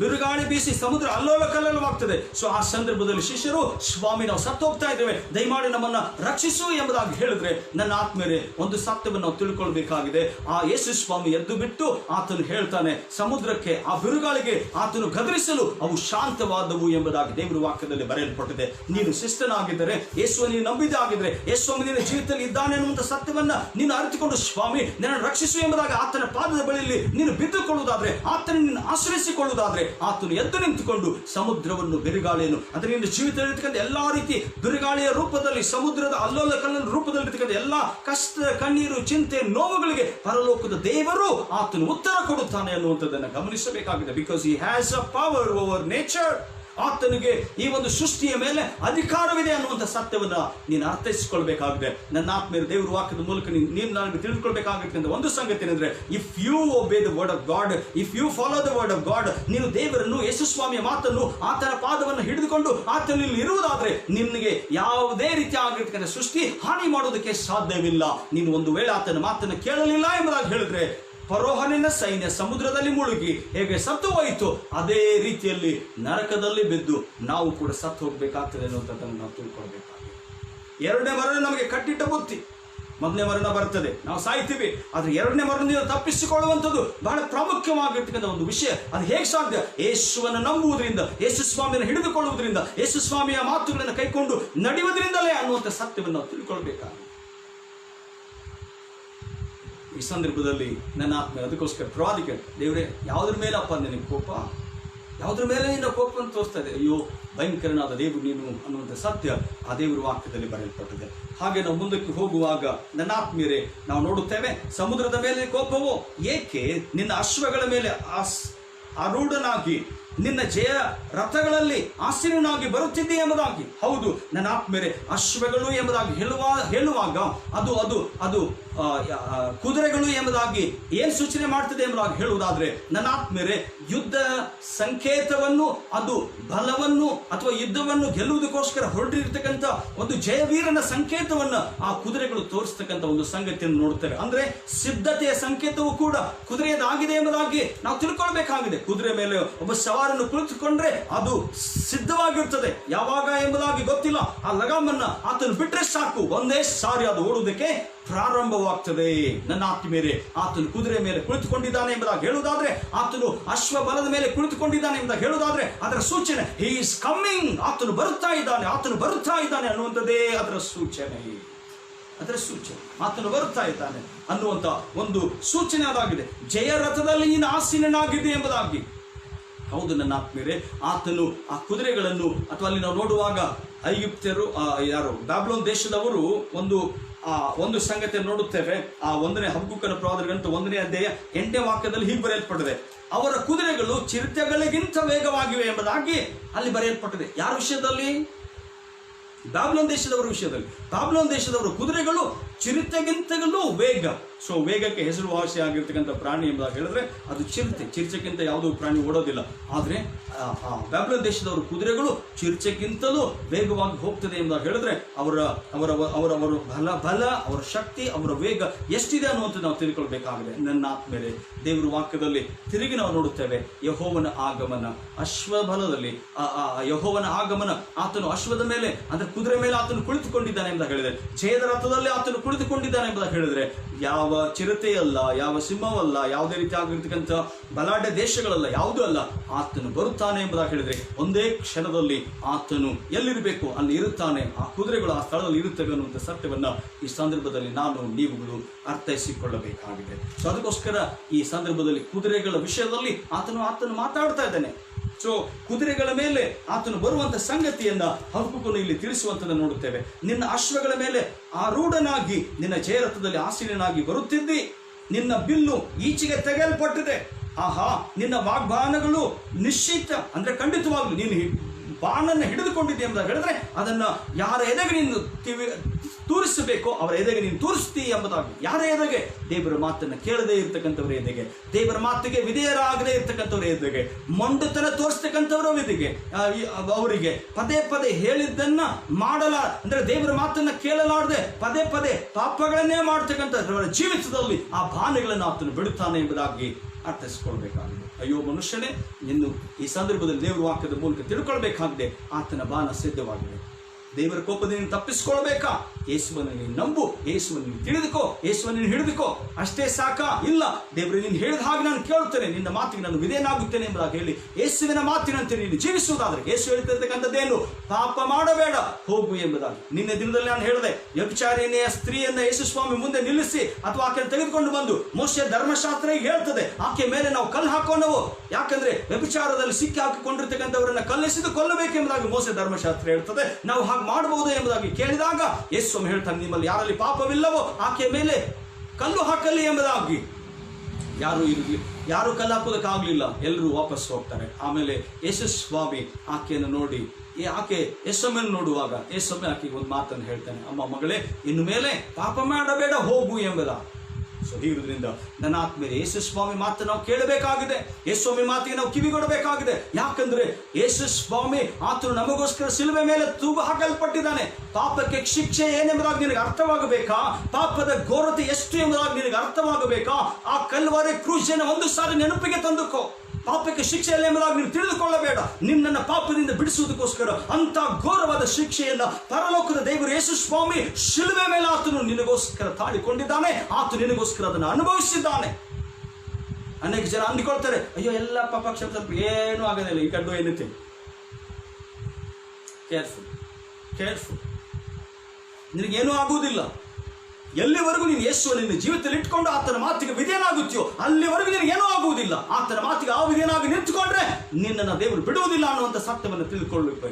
ಬಿರುಗಾಳಿ ಬೀಸಿ ಸಮುದ್ರ ಅಲ್ಲೋಲ ಕಲ್ಲೋಲವಾಗ್ತದೆ. ಸೊ ಆ ಸಂದರ್ಭದಲ್ಲಿ ಶಿಷ್ಯರು, ಸ್ವಾಮಿ ನಾವು ಸತ್ತು ಹೋಗ್ತಾ ಇದ್ದೇವೆ, ದಯಮಾಡಿ ನಮ್ಮನ್ನ ರಕ್ಷಿಸು ಎಂಬುದಾಗಿ ಹೇಳಿದ್ರೆ, ನನ್ನ ಆತ್ಮೀಯರೇ, ಒಂದು ಸತ್ಯವನ್ನು ನಾವು ತಿಳ್ಕೊಳ್ಬೇಕಾಗಿದೆ. ಆ ಯೇಸು ಸ್ವಾಮಿ ಎದ್ದು ಬಿಟ್ಟು ಆತನು ಹೇಳ್ತಾನೆ, ಸಮುದ್ರಕ್ಕೆ, ಆ ಬಿರುಗಾಳಿಗೆ ಆತನು ಗದರಿಸಲು ಅವು ಶಾಂತವಾದವು ಎಂಬುದಾಗಿ ದೇವರ ವಾಕ್ಯದಲ್ಲಿ ಬರೆಯಲ್ಪಟ್ಟಿದೆ. ನೀನು ಶಿಸ್ತನಾಗಿದ್ದರೆ, ಯೇಸುವ ನೀನು ನಂಬಿದಾಗಿದ್ರೆ, ಯೇಸುಸ್ವಾಮಿ ನಿನ್ನ ಜೀವಿತದಲ್ಲಿ ಇದ್ದಾನೆ ಅನ್ನುವಂಥ ಸತ್ಯವನ್ನ ನೀನು ಅರಿತುಕೊಂಡು, ಸ್ವಾಮಿ ನನ್ನ ರಕ್ಷಿಸು ಎಂಬುದಾಗಿ ಆತನ ಪಾದದ ಬಳಿಯಲ್ಲಿ ನೀನು ಬಿದ್ದುಕೊಳ್ಳುವುದಾದ್ರೆ, ಆತನ ನಿನ್ನ ಆಶ್ರಯಿಸಿಕೊಳ್ಳುವುದಾದ್ರೆ, ಆತನು ಎದ್ದು ನಿಂತುಕೊಂಡು ಸಮುದ್ರವನ್ನು, ಬಿರುಗಾಳಿಯನ್ನು, ಅದರಿಂದ ಜೀವಿತದಲ್ಲಿರ್ತಕ್ಕಂಥ ಎಲ್ಲಾ ರೀತಿ ಬಿರುಗಾಳಿಯ ರೂಪದಲ್ಲಿ, ಸಮುದ್ರದ ಅಲ್ಲೋಲ ಕಲ್ಲನ ರೂಪದಲ್ಲಿರ್ತಕ್ಕಂಥ ಎಲ್ಲಾ ಕಷ್ಟ, ಕಣ್ಣೀರು, ಚಿಂತೆ, ನೋವುಗಳಿಗೆ ಪರಲೋಕದ ದೇವರು ಆತನು ಉತ್ತರ ಕೊಡುತ್ತಾನೆ ಅನ್ನುವಂಥದ್ದನ್ನು ಗಮನಿಸಬೇಕಾಗಿದೆ. Because he has a power over nature. ಆತನಿಗೆ ಈ ಒಂದು ಸೃಷ್ಟಿಯ ಮೇಲೆ ಅಧಿಕಾರವಿದೆ ಅನ್ನುವಂಥ ಸತ್ಯವನ್ನ ನೀನು ಅರ್ಥೈಸಿಕೊಳ್ಬೇಕಾಗಿದೆ. ನನ್ನ ಆತ್ಮೀಯರ, ದೇವರ ವಾಕ್ಯದ ಮೂಲಕ ನೀನು ನನಗೆ ತಿಳಿದುಕೊಳ್ಬೇಕಾಗಿರ್ತಕ್ಕಂಥ ಒಂದು ಸಂಗತಿ ಏನಂದ್ರೆ, if you obey the word of God, if you follow the word of God, ನೀನು ದೇವರನ್ನು, ಯೇಸು ಸ್ವಾಮಿಯ ಮಾತನ್ನು, ಆತನ ಪಾದವನ್ನು ಹಿಡಿದುಕೊಂಡು ಆತನಲ್ಲಿ ಇರುವುದಾದ್ರೆ, ನಿನಗೆ ಯಾವುದೇ ರೀತಿ ಆಗಿರ್ತಕ್ಕಂಥ ಸೃಷ್ಟಿ ಹಾನಿ ಮಾಡೋದಕ್ಕೆ ಸಾಧ್ಯವಿಲ್ಲ. ನೀನು ಒಂದು ವೇಳೆ ಆತನ ಮಾತನ್ನು ಕೇಳಲಿಲ್ಲ ಎಂಬುದಾಗಿ ಹೇಳಿದ್ರೆ, ಫರೋಹನಿನ ಸೈನ್ಯ ಸಮುದ್ರದಲ್ಲಿ ಮುಳುಗಿ ಹೇಗೆ ಸತ್ತು ಹೋಯಿತು, ಅದೇ ರೀತಿಯಲ್ಲಿ ನರಕದಲ್ಲಿ ಬಿದ್ದು ನಾವು ಕೂಡ ಸತ್ತು ಹೋಗ್ಬೇಕಾಗ್ತದೆ ಅನ್ನುವಂಥದ್ದನ್ನು ನಾವು ತಿಳ್ಕೊಳ್ಬೇಕಾಗಿದೆ. ಎರಡನೇ ಮರಣ ನಮಗೆ ಕಟ್ಟಿಟ್ಟ ಬುತ್ತಿ. ಮೊದಲನೇ ಮರಣ ಬರ್ತದೆ, ನಾವು ಸಾಯ್ತೀವಿ. ಆದ್ರೆ ಎರಡನೇ ಮರಣದಿಂದ ತಪ್ಪಿಸಿಕೊಳ್ಳುವಂಥದ್ದು ಬಹಳ ಪ್ರಾಮುಖ್ಯವಾಗಿರ್ತಕ್ಕಂಥ ಒಂದು ವಿಷಯ. ಅದು ಹೇಗೆ ಸಾಧ್ಯ? ಯೇಸುವನ್ನು ನಂಬುವುದರಿಂದ, ಯೇಸು ಸ್ವಾಮಿಯನ್ನು ಹಿಡಿದುಕೊಳ್ಳುವುದರಿಂದ, ಯೇಸು ಸ್ವಾಮಿಯ ಮಾತುಗಳನ್ನು ಕೈಕೊಂಡು ನಡೆಯುವುದರಿಂದಲೇ ಅನ್ನುವಂಥ ಸತ್ಯವನ್ನು ನಾವು ತಿಳ್ಕೊಳ್ಬೇಕಾಗಿದೆ. ಈ ಸಂದರ್ಭದಲ್ಲಿ ನನ್ನ ಆತ್ಮ ಅದಕ್ಕೋಸ್ಕರ ಪ್ರವಾದಿಕೆ, ದೇವರೇ ಯಾವುದ್ರ ಮೇಲೆ ಅಪ್ಪ ನಿನಗೆ ಕೋಪ, ಯಾವುದ್ರ ಮೇಲೆ ನಿನ್ನ ಕೋಪ ಅಂತ ತೋರಿಸ್ತಾ ಇದೆ. ಅಯ್ಯೋ ಭಯಂಕರನಾದ ದೇವರು ನೀನು ಅನ್ನುವಂಥ ಸತ್ಯ ಆ ದೇವರ ವಾಕ್ಯದಲ್ಲಿ ಬರೆಯಲ್ಪಟ್ಟಿದೆ. ಹಾಗೆ ನಾವು ಮುಂದಕ್ಕೆ ಹೋಗುವಾಗ ನನ್ನ ಆತ್ಮೀಯರೇ, ನಾವು ನೋಡುತ್ತೇವೆ, ಸಮುದ್ರದ ಮೇಲೆ ಕೋಪವು ಏಕೆ? ನಿನ್ನ ಅಶ್ವಗಳ ಮೇಲೆ ಆರೂಢನಾಗಿ ನಿನ್ನ ಜಯ ರಥಗಳಲ್ಲಿ ಆಸೀನನಾಗಿ ಬರುತ್ತಿದ್ದೆ ಎಂಬುದಾಗಿ. ಹೌದು ನನ್ನ ಆತ್ಮೀಯರೇ, ಅಶ್ವಗಳು ಎಂಬುದಾಗಿ ಹೇಳುವಾಗ ಅದು ಅದು ಅದು ಕುದುರೆಗಳು ಎಂಬುದಾಗಿ ಏನ್ ಸೂಚನೆ ಮಾಡ್ತದೆ ಎಂಬುದಾಗಿ ಹೇಳುವುದಾದ್ರೆ, ನನ್ನ ಆತ್ಮೀಯರೇ, ಯುದ್ಧ ಸಂಕೇತವನ್ನು, ಅದು ಬಲವನ್ನು ಅಥವಾ ಯುದ್ಧವನ್ನು ಗೆಲ್ಲುವುದಕ್ಕೋಸ್ಕರ ಹೊರಟಿರ್ತಕ್ಕಂಥ ಒಂದು ಜಯವೀರನ ಸಂಕೇತವನ್ನ ಆ ಕುದುರೆಗಳು ತೋರಿಸ್ತಕ್ಕಂಥ ಒಂದು ಸಂಗತಿಯನ್ನು ನೋಡುತ್ತೇವೆ. ಅಂದ್ರೆ ಸಿದ್ಧತೆಯ ಸಂಕೇತವೂ ಕೂಡ ಕುದುರೆಯದಾಗಿದೆ ಎಂಬುದಾಗಿ ನಾವು ತಿಳ್ಕೊಳ್ಬೇಕಾಗಿದೆ. ಕುದುರೆ ಮೇಲೆ ಒಬ್ಬ ಸವಾರ ಸವಾರನ್ನು ಕುಳಿತುಕೊಂಡ್ರೆ ಅದು ಸಿದ್ಧವಾಗಿರ್ತದೆ, ಯಾವಾಗ ಎಂಬುದಾಗಿ ಗೊತ್ತಿಲ್ಲ. ಆ ಲಗಾಮನ್ನ ಆತನು ಬಿಟ್ರೆ ಸಾಕು, ಒಂದೇ ಸಾರಿ ಅದು ಓಡುವುದಕ್ಕೆ ಪ್ರಾರಂಭವಾಗ್ತದೆ. ನನ್ನ ಆತ್ಮೀಯರೇ, ಆತನು ಕುದುರೆ ಮೇಲೆ ಕುಳಿತುಕೊಂಡಿದ್ದಾನೆ ಎಂಬುದಾಗಿ ಹೇಳುವುದಾದ್ರೆ, ಆತನು ಅಶ್ವಬಲದ ಮೇಲೆ ಕುಳಿತುಕೊಂಡಿದ್ದಾನೆ ಎಂಬುದಾಗಿ ಹೇಳುವುದಾದ್ರೆ, ಅದರ ಸೂಚನೆ ಹಿ ಈಸ್ ಕಮ್ಮಿಂಗ್, ಆತನು ಬರುತ್ತಾ ಇದ್ದಾನೆ, ಆತನು ಬರುತ್ತಾ ಇದ್ದಾನೆ ಅನ್ನುವಂಥದ್ದೇ ಅದರ ಸೂಚನೆ. ಆತನು ಬರುತ್ತಾ ಇದ್ದಾನೆ ಅನ್ನುವಂತ ಒಂದು ಸೂಚನೆ ಅದಾಗಿದೆ. ಜಯ ರಥದಲ್ಲಿ ನೀನು ಆಸೀನನಾಗಿದೆ ಎಂಬುದಾಗಿ. ಹೌದು ನನ್ನ ಆತ್ಮೀಯರೇ, ಆತನು ಆ ಕುದುರೆಗಳನ್ನು, ಅಥವಾ ಅಲ್ಲಿ ನಾವು ನೋಡುವಾಗ ಐಗುಪ್ತ್ಯರು ಬ್ಯಾಬಿಲೋನ್ ದೇಶದವರು ಒಂದು ಸಂಗತಿಯನ್ನು ನೋಡುತ್ತೇವೆ. ಆ 1ನೇ ಹಬಕ್ಕೂಕನ ಪ್ರವಾದನ ಗ್ರಂಥ 1ನೇ ಅಧ್ಯಾಯ 8ನೇ ವಾಕ್ಯದಲ್ಲಿ ಹೀಗೆ ಬರೆಯಲ್ಪಟ್ಟಿದೆ, ಅವರ ಕುದುರೆಗಳು ಚಿರತೆಗಳಿಗಿಂತ ವೇಗವಾಗಿವೆ ಎಂಬುದಾಗಿ ಅಲ್ಲಿ ಬರೆಯಲ್ಪಟ್ಟಿದೆ. ಯಾರ ವಿಷಯದಲ್ಲಿ? ಬ್ಯಾಬಿಲೋನ್ ದೇಶದವರ ವಿಷಯದಲ್ಲಿ. ಬ್ಯಾಬಿಲೋನ್ ದೇಶದವರ ಕುದುರೆಗಳು ಚಿರತೆಗಿಂತಲೂ ವೇಗ. ಸೊ ವೇಗಕ್ಕೆ ಹೆಸರುವಾಸಿ ಆಗಿರ್ತಕ್ಕಂಥ ಪ್ರಾಣಿ ಎಂಬುದಾಗಿ ಹೇಳಿದ್ರೆ ಅದು ಚಿರತೆಗಿಂತ ಯಾವುದೋ ಪ್ರಾಣಿ ಓಡೋದಿಲ್ಲ. ಆದರೆ ಬ್ಯಾಬಿಲೋನ್ ದೇಶದವರ ಕುದುರೆಗಳು ಚಿರತೆಗಿಂತಲೂ ವೇಗವಾಗಿ ಹೋಗ್ತದೆ ಎಂಬುದಾಗಿ ಹೇಳಿದ್ರೆ ಅವರ ಅವರ ಅವರ ಅವರ ಬಲ, ಅವರ ಶಕ್ತಿ, ಅವರ ವೇಗ ಎಷ್ಟಿದೆ ಅನ್ನುವಂಥದ್ದು ನಾವು ತಿಳ್ಕೊಳ್ಬೇಕಾಗಿದೆ. ನನ್ನ ಆತ್ಮೇಲೆ ದೇವರ ವಾಕ್ಯದಲ್ಲಿ ತಿರುಗಿ ನಾವು ನೋಡುತ್ತೇವೆ, ಯೆಹೋವನ ಆಗಮನ ಅಶ್ವಬಲದಲ್ಲಿ, ಯೆಹೋವನ ಆಗಮನ, ಆತನು ಅಶ್ವದ ಮೇಲೆ ಅಂದ್ರೆ ಕುದುರೆ ಮೇಲೆ ಆತನು ಕುಳಿತುಕೊಂಡಿದ್ದಾನೆ ಎಂಬುದಾಗಿ ಹೇಳಿದ್ರೆ, ಜಯದ ರಥದಲ್ಲಿ ಆತನು ಕುಳಿತುಕೊಂಡಿದ್ದಾನೆ ಎಂಬುದಾಗಿ ಹೇಳಿದ್ರೆ, ಯಾವ ಚಿರತೆಯಲ್ಲ, ಯಾವ ಸಿಂಹವಲ್ಲ, ಯಾವುದೇ ರೀತಿ ಆಗಿರ್ತಕ್ಕಂಥ ಬಲಾಢ್ಯ ದೇಶಗಳಲ್ಲ, ಯಾವುದೂ ಅಲ್ಲ, ಆತನು ಬರುತ್ತಾನೆ ಎಂಬುದಾಗಿ ಹೇಳಿದ್ರೆ ಒಂದೇ ಕ್ಷಣದಲ್ಲಿ ಆತನು ಎಲ್ಲಿರಬೇಕು ಅಲ್ಲಿ ಇರುತ್ತಾನೆ. ಆ ಕುದುರೆಗಳು ಆ ಸ್ಥಳದಲ್ಲಿ ಇರುತ್ತವೆ ಅನ್ನುವಂಥ ಸತ್ಯವನ್ನ ಈ ಸಂದರ್ಭದಲ್ಲಿ ನಾನು ನೀವುಗಳು ಅರ್ಥೈಸಿಕೊಳ್ಳಬೇಕಾಗಿದೆ. ಸೊ ಅದಕ್ಕೋಸ್ಕರ ಈ ಸಂದರ್ಭದಲ್ಲಿ ಕುದುರೆಗಳ ವಿಷಯದಲ್ಲಿ ಆತನು ಮಾತಾಡ್ತಾ ಇದ್ದಾನೆ. ಸೊ ಕುದುರೆಗಳ ಮೇಲೆ ಆತನು ಬರುವಂತ ಸಂಗತಿಯನ್ನ ಹಬಕ್ಕೂಕನು ಇಲ್ಲಿ ತಿಳಿಸುವಂತದನ್ನು ನೋಡುತ್ತೇವೆ. ನಿನ್ನ ಅಶ್ವಗಳ ಮೇಲೆ ಆರೂಢನಾಗಿ ನಿನ್ನ ಜಯರಥದಲ್ಲಿ ಆಸೀನನಾಗಿ ಬರುತ್ತಿದ್ದಿ, ನಿನ್ನ ಬಿಲ್ಲು ಈಚೆಗೆ ತೆಗೆಯಲ್ಪಟ್ಟಿದೆ. ಆಹಾ, ನಿನ್ನ ವಾಗ್ಬಾಣಗಳು ನಿಶ್ಚಿತ ಅಂದ್ರೆ ಖಂಡಿತವಾಗ್ಲು ನೀನು ಬಾಣನ್ನು ಹಿಡಿದುಕೊಂಡಿದ್ದೆ ಎಂಬುದಾಗಿ ಹೇಳಿದ್ರೆ ಅದನ್ನ ಯಾರ ಎದೆಗೆ ನೀನು ತೂರಿಸಬೇಕೋ ಅವರ ಎದೆಗೆ ನೀನು ತೂರಿಸ್ತೀ ಎಂಬುದಾಗಿ. ಯಾರ ಎದೆಗೆ? ದೇವರ ಮಾತನ್ನು ಕೇಳದೇ ಇರ್ತಕ್ಕಂಥವ್ರ ಎದೆಗೆ, ದೇವರ ಮಾತಿಗೆ ವಿಧೇಯರಾಗದೇ ಇರ್ತಕ್ಕಂಥವ್ರ ಎದೆಗೆ, ಮೊಂಡುತನ ತೋರಿಸ್ತಕ್ಕಂಥವ್ರ ಎದೆಗೆ, ಅವರಿಗೆ ಪದೇ ಪದೇ ಹೇಳಿದ್ದನ್ನ ಅಂದ್ರೆ ದೇವರ ಮಾತನ್ನ ಕೇಳಲಾರದೆ ಪದೇ ಪದೇ ಪಾಪಗಳನ್ನೇ ಮಾಡ್ತಕ್ಕಂಥವ್ರ ಜೀವಿತದಲ್ಲಿ ಆ ಬಾಣಗಳನ್ನು ಆತನು ಬಿಡುತ್ತಾನೆ ಎಂಬುದಾಗಿ ಅರ್ಥೈಸಿಕೊಳ್ಬೇಕಾಗಿದೆ. ಅಯ್ಯೋ ಮನುಷ್ಯನೇ, ಇನ್ನು ಈ ಸಂದರ್ಭದಲ್ಲಿ ದೇವರ ವಾಕ್ಯದ ಮೂಲಕ ತಿಳ್ಕೊಳ್ಬೇಕಾಗಿದೆ, ಆತನ ಬಾಣ ಸಿದ್ಧವಾಗಿದೆ. ದೇವರ ಕೋಪದಿಂದ ತಪ್ಪಿಸ್ಕೊಳ್ಬೇಕಾ? ಯೇಸುವನ್ನು ನೀನು ನಂಬು, ಯೇಸುವನ್ನು ನೀನು ತಿಳಿದುಕೋ, ಯೇಸುವನ್ನು ನೀನು ಹಿಡಿದುಕೋ, ಅಷ್ಟೇ ಸಾಕಾ? ಇಲ್ಲ, ದೇವರು ನೀನು ಹೇಳಿದ ಹಾಗೆ ನಾನು ಕೇಳುತ್ತೇನೆ, ನಿನ್ನ ಮಾತಿಗೆ ನಾನು ವಿಧೇಯನಾಗುತ್ತೇನೆ ಎಂಬುದಾಗಿ ಹೇಳಿ ಯೇಸುವಿನ ಮಾತಿನಂತೆ ನೀನು ಜೀವಿಸುವುದಾದ್ರೆ, ಯೇಸು ಹೇಳ್ತಿರ್ತಕ್ಕಂಥದ್ದೇನು? ಪಾಪ ಮಾಡಬೇಡ, ಹೋಗು ಎಂಬುದಾಗಿ. ನಿನ್ನೆ ದಿನದಲ್ಲಿ ನಾನು ಹೇಳಿದೆ, ವ್ಯಭಿಚಾರಿಣಿಯ ಸ್ತ್ರೀಯನ್ನ ಯೇಸು ಸ್ವಾಮಿ ಮುಂದೆ ನಿಲ್ಲಿಸಿ ಅಥವಾ ಆಕೆಯನ್ನು ತೆಗೆದುಕೊಂಡು ಬಂದು ಮೋಶೆ ಧರ್ಮಶಾಸ್ತ್ರ ಹೇಳ್ತದೆ ಆಕೆ ಮೇಲೆ ನಾವು ಕಲ್ಲು ಹಾಕೋಣವು, ಯಾಕಂದ್ರೆ ವ್ಯಭಿಚಾರದಲ್ಲಿ ಸಿಕ್ಕಿ ಹಾಕಿಕೊಂಡಿರ್ತಕ್ಕಂಥವರನ್ನ ಕಲ್ಲೆಸೆದು ಕೊಲ್ಲಬೇಕೆಂಬುದಾಗಿ ಮೋಶೆ ಧರ್ಮಶಾಸ್ತ್ರ ಹೇಳ್ತದೆ. ನಾವು ಹಾಗೆ ಮಾಡಬಹುದು ಎಂಬುದಾಗಿ ಕೇಳಿದಾಗ ಯೇಸು ಹೇಳ್ತಾನೆ, ನಿಮ್ಮಲ್ಲಿ ಯಾರಲ್ಲಿ ಪಾಪವಿಲ್ಲವೋ ಆಕೆಯ ಮೇಲೆ ಕಲ್ಲು ಹಾಕಲಿ ಎಂಬುದಾಗಿ. ಯಾರು ಕಲ್ಲು ಹಾಕೋದಕ್ಕಾಗ್ಲಿಲ್ಲ, ಎಲ್ಲರೂ ವಾಪಸ್ ಹೋಗ್ತಾರೆ. ಆಮೇಲೆ ಯೇಸು ಸ್ವಾಮಿ ಆಕೆಯನ್ನು ನೋಡಿ, ಆಕೆ ಯೇಸಮ್ಮನ್ನು ನೋಡುವಾಗ ಯೇಸಮ್ಮ ಆಕೆಗೆ ಒಂದು ಮಾತನ್ನು ಹೇಳ್ತಾನೆ, ಅಮ್ಮ ಮಗಳೇ, ಇನ್ನು ಮೇಲೆ ಪಾಪ ಮಾಡಬೇಡ, ಹೋಗು ಎಂಬುದಾಗಿ. ಸೊ ಹೀಗಿರೋದ್ರಿಂದ ನನ್ನ ಆತ್ಮೀಯರೇ, ಯೇಸು ಸ್ವಾಮಿ ಮಾತು ನಾವು ಕೇಳಬೇಕಾಗಿದೆ, ಯೇಸು ಸ್ವಾಮಿ ಮಾತಿಗೆ ನಾವು ಕಿವಿಗೊಡಬೇಕಾಗಿದೆ. ಯಾಕಂದ್ರೆ ಯೇಸು ಸ್ವಾಮಿ ಆತನು ನಮಗೋಸ್ಕರ ಶಿಲುಬೆ ಮೇಲೆ ತೂಗು ಹಾಕಲ್ಪಟ್ಟಿದ್ದಾನೆ. ಪಾಪಕ್ಕೆ ಶಿಕ್ಷೆ ಏನೆಂಬುದಾಗಿ ನಿನಗೆ ಅರ್ಥವಾಗಬೇಕಾ? ಪಾಪದ ಘೋರತೆ ಎಷ್ಟು ಎಂಬುದಾಗಿ ನಿನಗೆ ಅರ್ಥವಾಗಬೇಕಾ? ಆ ಕಲ್ವಾರಿ ಕ್ರೂಶನ್ನು ಒಂದು ಸಾರಿ ನೆನಪಿಗೆ ತಂದುಕೋ. ಪಾಪಕ್ಕೆ ಶಿಕ್ಷೆ ಇಲ್ಲ ಎಂಬುದಾಗಿ ನೀನು ತಿಳಿದುಕೊಳ್ಳಬೇಡ. ನಿನ್ನನ್ನು ಪಾಪದಿಂದ ಬಿಡಿಸುವುದಕ್ಕೋಸ್ಕರ ಅಂತ ಘೋರವಾದ ಶಿಕ್ಷೆಯನ್ನ ಪರಲೋಕದ ದೇವರು ಯೇಸು ಸ್ವಾಮಿ ಶಿಲುಬೆ ಮೇಲೆ ಆತನು ನಿನಗೋಸ್ಕರ ತಾಳಿಕೊಂಡಿದ್ದಾನೆ. ಆತನು ನಿನಗೋಸ್ಕರ ಅದನ್ನು ಅನುಭವಿಸಿದ್ದಾನೆ. ಅನೇಕ ಜನ ಅಂದುಕೊಳ್ತಾರೆ, ಅಯ್ಯೋ ಎಲ್ಲ ಪಾಪ ಕ್ಷಮಿಸ, ಏನೂ ಆಗೋದಿಲ್ಲ, ಈ ಕಡ್ಡು ಎನ್ನುತ್ತೇನೆ. ಕೇರ್ಫುಲ್, ನಿನಗೇನೂ ಆಗುವುದಿಲ್ಲ. ಎಲ್ಲಿವರೆಗೂ ನೀನು ಯೇಸುವನ್ನು ನಿನ್ನ ಜೀವಿತದಲ್ಲಿ ಇಟ್ಕೊಂಡು ಆತನ ಮಾತಿಗೆ ವಿಧೇಯನಾಗುತ್ತೀಯೋ ಅಲ್ಲಿವರೆಗೂ ನಿನಗೇನೂ ಆಗುವುದಿಲ್ಲ. ಆತನ ಮಾತಿಗೆ ಅವಿಧೇಯನಾಗಿ ನಿಂತುಕೊಂಡ್ರೆ ನಿನ್ನನ್ನು ದೇವರು ಬಿಡುವುದಿಲ್ಲ ಅನ್ನುವಂಥ ಸತ್ಯವನ್ನು ತಿಳಿದುಕೊಳ್ಳಬೇಕು.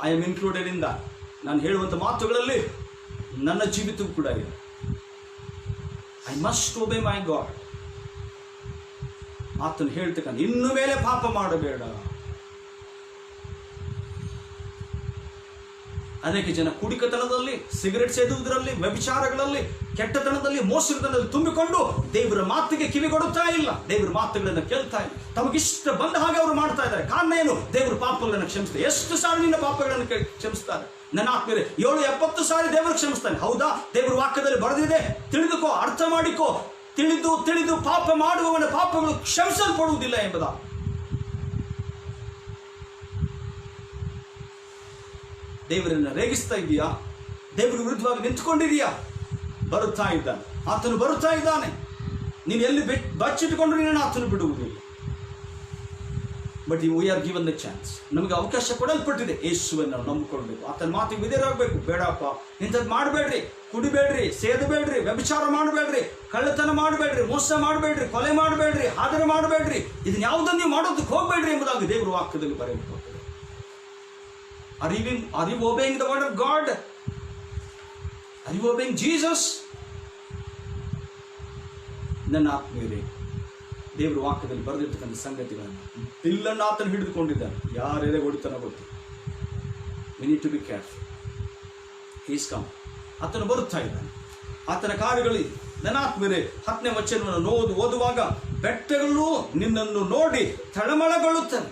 I am included in that. ನಾನು ಹೇಳುವಂಥ ಮಾತುಗಳಲ್ಲಿ ನನ್ನ ಜೀವಿತವೂ ಕೂಡ ಇದೆ. I must ಒಬೇ my god. ಆತನು ಹೇಳ್ತಕ್ಕಂಥ ಇನ್ನು ಮೇಲೆ ಪಾಪ ಮಾಡಬೇಡ. ಅನೇಕ ಜನ ಕುಡಿಕತನದಲ್ಲಿ, ಸಿಗರೆಟ್ ಸೇದುವುದರಲ್ಲಿ, ವ್ಯಭಿಚಾರಗಳಲ್ಲಿ, ಕೆಟ್ಟತನದಲ್ಲಿ, ಮೋಸತನದಲ್ಲಿ ತುಂಬಿಕೊಂಡು ದೇವರ ಮಾತಿಗೆ ಕಿವಿಗೊಡುತ್ತಾ ಇಲ್ಲ, ದೇವರ ಮಾತುಗಳನ್ನು ಕೇಳ್ತಾ ಇಲ್ಲ. ತಮಗಿಷ್ಟ ಬಂದ ಹಾಗೆ ಅವರು ಮಾಡ್ತಾ ಇದ್ದಾರೆ. ಕಾರಣ ಏನು? ದೇವರು ಪಾಪಗಳನ್ನು ಕ್ಷಮಿಸ್ತಾರೆ. ಎಷ್ಟು ಸಾರಿ ನಿನ್ನ ಪಾಪಗಳನ್ನು ಕ್ಷಮಿಸ್ತಾರೆ? ನನ್ನ ಆತ್ಮೀಯರೇ, 770 ಸಾರಿ ದೇವರು ಕ್ಷಮಿಸ್ತಾನೆ. ಹೌದಾ? ದೇವರ ವಾಕ್ಯದಲ್ಲಿ ಬರೆದಿದೆ, ತಿಳಿದುಕೋ, ಅರ್ಥ ಮಾಡಿಕೋ. ತಿಳಿದು ತಿಳಿದು ಪಾಪ ಮಾಡುವವನ ಪಾಪಗಳು ಕ್ಷಮಿಸಲ್ಪಡುವುದಿಲ್ಲ ಎಂಬುದಾಗಿ. ದೇವರನ್ನ ರೇಗಿಸ್ತಾ ಇದೆಯಾ? ದೇವರ ವಿರುದ್ಧವಾಗಿ ನಿಂತುಕೊಂಡಿದೆಯಾ? ಬರುತ್ತಾ ಇದ್ದಾನೆ, ಆತನು ಬರುತ್ತಾ ಇದ್ದಾನೆ. ನೀನು ಎಲ್ಲಿ ಬಚ್ಚಿಟ್ಟುಕೊಂಡು ನೀನು ಆತನು ಬಿಡುವುದಿಲ್ಲ. But we are given the chance. ನಮಗೆ ಅವಕಾಶ ಕೊಡಲ್ಪಟ್ಟಿದೆ. ಯೇಸುವನ್ನು ನಾವು ನಂಬಿಕೊಳ್ಬೇಕು, ಆತನ ಮಾತಿಗೆ ವಿಧೇಯರಾಗಬೇಕು. ಬೇಡಪ್ಪ, ಇಂಥದ್ದು ಮಾಡಬೇಡ್ರಿ, ಕುಡಿಬೇಡ್ರಿ, ಸೇದಬೇಡ್ರಿ, ವ್ಯಭಿಚಾರ ಮಾಡಬೇಡ್ರಿ, ಕಳ್ಳತನ ಮಾಡಬೇಡ್ರಿ, ಮೋಸ ಮಾಡಬೇಡ್ರಿ, ಕೊಲೆ ಮಾಡಬೇಡ್ರಿ, ಆದರ ಮಾಡಬೇಡ್ರಿ, ಇದನ್ನ ಯಾವುದನ್ನು ನೀವು ಮಾಡೋದಕ್ಕೆ ಹೋಗಬೇಡ್ರಿ ಎಂಬುದಾಗಿ ದೇವರ ವಾಕ್ಯದಲ್ಲಿ ಬರೆಯಲ್ಪಟ್ಟಿದೆ. Are you obeying the word of God? Are you obeying Jesus? ನನ್ನ ಆತ್ಮೀಯರೇ, ದೇವರ ವಾಕ್ಯದಲ್ಲಿ ಬರೆದಿರ್ತಕ್ಕಂಥ ಸಂಗತಿಗಳನ್ನು ಬಿಲ್ಲನ್ನು ಆತನು ಹಿಡಿದುಕೊಂಡಿದ್ದಾನೆ. ಯಾರೇ ಹೊಡಿತಾನೋ ಗೊತ್ತಿಲ್ಲ. We need to be careful. He is come. ಆತನು ಬರುತ್ತಾ ಇದ್ದಾನೆ. ಆತನ ಕಾರ್ಯಗಳು ನನ್ನ ಆತ್ಮೀಯರೇ, 10ನೇ ವಚನವನ್ನು ಓದುವಾಗ ಬೆಟ್ಟಗಳು ನಿನ್ನನ್ನು ನೋಡಿ ತಳಮಳಗೊಳ್ಳುತ್ತವೆ.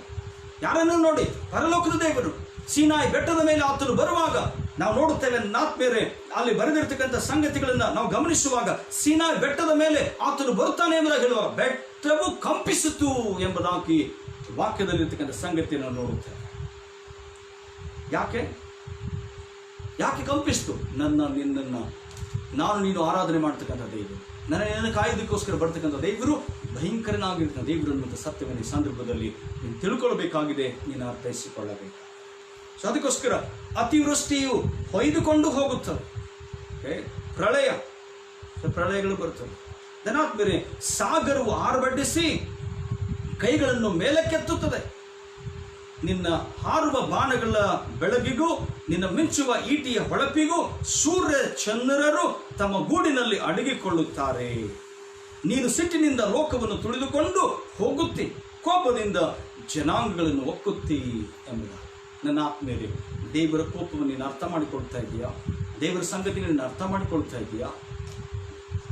ಯಾರನ್ನು ನೋಡಿ? ಪರಲೋಕದ ದೇವರು. ಸೀನಾಯಿ ಬೆಟ್ಟದ ಮೇಲೆ ಆತನು ಬರುವಾಗ ನಾವು ನೋಡುತ್ತೇವೆ ನನ್ನ ಆತ್ಮೀಯರೇ, ಅಲ್ಲಿ ಬರೆದಿರ್ತಕ್ಕಂಥ ಸಂಗತಿಗಳನ್ನ ನಾವು ಗಮನಿಸುವಾಗ ಸೀನಾಯಿ ಬೆಟ್ಟದ ಮೇಲೆ ಆತನು ಬರುತ್ತಾನೆ ಎಂಬುದಾಗಿ ಹೇಳುವಾಗ ಬೆಟ್ಟವು ಕಂಪಿಸಿತು ಎಂಬುದಾಗಿ ವಾಕ್ಯದಲ್ಲಿರ್ತಕ್ಕಂಥ ಸಂಗತಿಯನ್ನು ನೋಡುತ್ತೇವೆ. ಯಾಕೆ ಕಂಪಿಸ್ತು? ನಿನ್ನನ್ನು ನಾನು ನೀನು ಆರಾಧನೆ ಮಾಡ್ತಕ್ಕಂಥ ದೇವರು, ನಿನ್ನ ಕಾಯೋದಕ್ಕೋಸ್ಕರ ಬರ್ತಕ್ಕಂಥ ದೇವರು ಭಯಂಕರನಾಗಿರ್ತಕ್ಕಂಥ ದೇವರು ಅನ್ನುವಂಥ ಸತ್ಯವನ್ನು ಈ ಸಂದರ್ಭದಲ್ಲಿ ನೀನು ತಿಳ್ಕೊಳ್ಬೇಕಾಗಿದೆ, ನೀನು ಅರ್ಥೈಸಿಕೊಳ್ಳಬೇಕು. ಸೊ ಅದಕ್ಕೋಸ್ಕರ ಅತಿವೃಷ್ಟಿಯು ಹೊಯ್ದುಕೊಂಡು ಹೋಗುತ್ತದೆ. ಪ್ರಳಯಗಳು ಬರುತ್ತವೆ. ಧನಾತ್ಮರೇ, ಸಾಗರವು ಆರ್ಭಟಿಸಿ ಕೈಗಳನ್ನು ಮೇಲಕ್ಕೆತ್ತುತ್ತದೆ. ನಿನ್ನ ಹಾರುವ ಬಾಣಗಳ ಬೆಳಗಿಗೂ ನಿನ್ನ ಮಿಂಚುವ ಈಟಿಯ ಹೊಳಪಿಗೂ ಸೂರ್ಯ ಚಂದ್ರರು ತಮ್ಮ ಗೂಡಿನಲ್ಲಿ ಅಡಗಿಕೊಳ್ಳುತ್ತಾರೆ. ನೀನು ಸಿಟ್ಟಿನಿಂದ ಲೋಕವನ್ನು ತುಳಿದುಕೊಂಡು ಹೋಗುತ್ತಿ, ಕೋಪದಿಂದ ಜನಾಂಗಗಳನ್ನು ಒಕ್ಕುತ್ತಿ ಎಂಬುದಾಗಿ. ನನ್ನ ಆತ್ಮೀಯರೇ, ದೇವರ ಕೋಪವನ್ನು ನೀನು ಅರ್ಥ ಮಾಡಿಕೊಳ್ತಾ ಇದೆಯಾ? ದೇವರ ಸಂಗತಿಗಳನ್ನು ಅರ್ಥ ಮಾಡಿಕೊಳ್ತಾ ಇದೆಯಾ?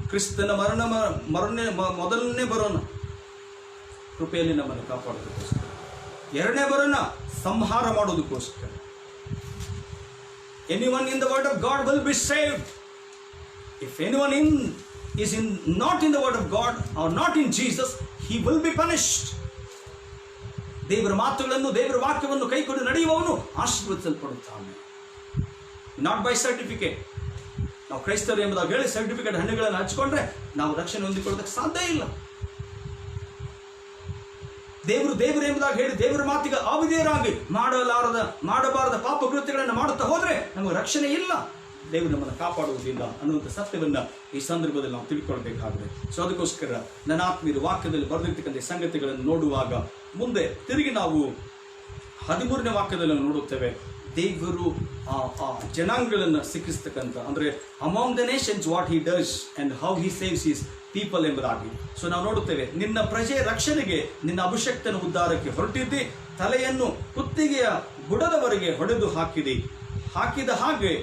ಕ್ರಿಸ್ತನ ಮೊದಲನೇ ಬರೋಣ ಕೃಪೆಯಲ್ಲಿ ನಮ್ಮನ್ನು ಕಾಪಾಡೋದಕ್ಕೋಸ್ಕರ, ಎರಡನೇ ಬರೋಣ ಸಂಹಾರ ಮಾಡೋದಕ್ಕೋಸ್ಕರ. Anyone in the word of God will be saved. If anyone is not in the word of God or not in Jesus, he will be punished. ದೇವರ ಮಾತುಗಳನ್ನು, ದೇವರ ವಾಕ್ಯವನ್ನು ಕೈಕೊಂಡು ನಡೆಯುವವನು ಆಶೀರ್ವದಿಸಲ್ಪಡುತ್ತಾನೆ. Not by certificate. ನಾವು ಕ್ರೈಸ್ತರು ಎಂಬುದಾಗಿ ಹೇಳಿ ಸರ್ಟಿಫಿಕೇಟ್ ಹಣ್ಣುಗಳನ್ನು ಹಚ್ಕೊಂಡ್ರೆ ನಾವು ರಕ್ಷಣೆ ಹೊಂದಿಕೊಳ್ಳೋದಕ್ಕೆ ಸಾಧ್ಯ ಇಲ್ಲ. ದೇವರು ಎಂಬುದಾಗಿ ಹೇಳಿ ದೇವರ ಮಾತಿಗೆ ಅವಿಧೇಯರಾಗಿ ಮಾಡಬಾರದ ಪಾಪ ಕೃತ್ಯಗಳನ್ನು ಮಾಡುತ್ತಾ ಹೋದ್ರೆ ನಮಗೆ ರಕ್ಷಣೆ ಇಲ್ಲ, ದೇವರು ನಮ್ಮನ್ನು ಕಾಪಾಡುವುದಿಲ್ಲ ಅನ್ನುವಂಥ ಸತ್ಯವನ್ನ ಈ ಸಂದರ್ಭದಲ್ಲಿ ನಾವು ತಿಳ್ಕೊಳ್ಬೇಕಾಗಿದೆ. ಸೊ ಅದಕ್ಕೋಸ್ಕರ ನನ್ನ ಆತ್ಮೀಯರ ವಾಕ್ಯದಲ್ಲಿ ಬರೆದಿರ್ತಕ್ಕಂಥ ಸಂಗತಿಗಳನ್ನು ನೋಡುವಾಗ ಮುಂದೆ ತಿರುಗಿ ನಾವು 13ನೇ ವಾಕ್ಯದಲ್ಲಿ ನೋಡುತ್ತೇವೆ. ದೇವರು ಆ ಜನಾಂಗಗಳನ್ನು ಸಿಕ್ಕಿಸ್ತಕ್ಕಂಥ, ಅಂದ್ರೆ among the Nations what he does and how he saves his people ಎಂಬುದಾಗಿ. ಸೊ ನಾವು ನೋಡುತ್ತೇವೆ, ನಿನ್ನ ಪ್ರಜೆಯ ರಕ್ಷಣೆಗೆ ನಿನ್ನ ಅಭಿಷಕ್ತನ ಉದ್ಧಾರಕ್ಕೆ ಹೊರಟಿದ್ದಿ, ತಲೆಯನ್ನು ಕುತ್ತಿಗೆಯ ಬುಡದವರೆಗೆ ಹೊಡೆದು ಹಾಕಿದ ಹಾಗೆ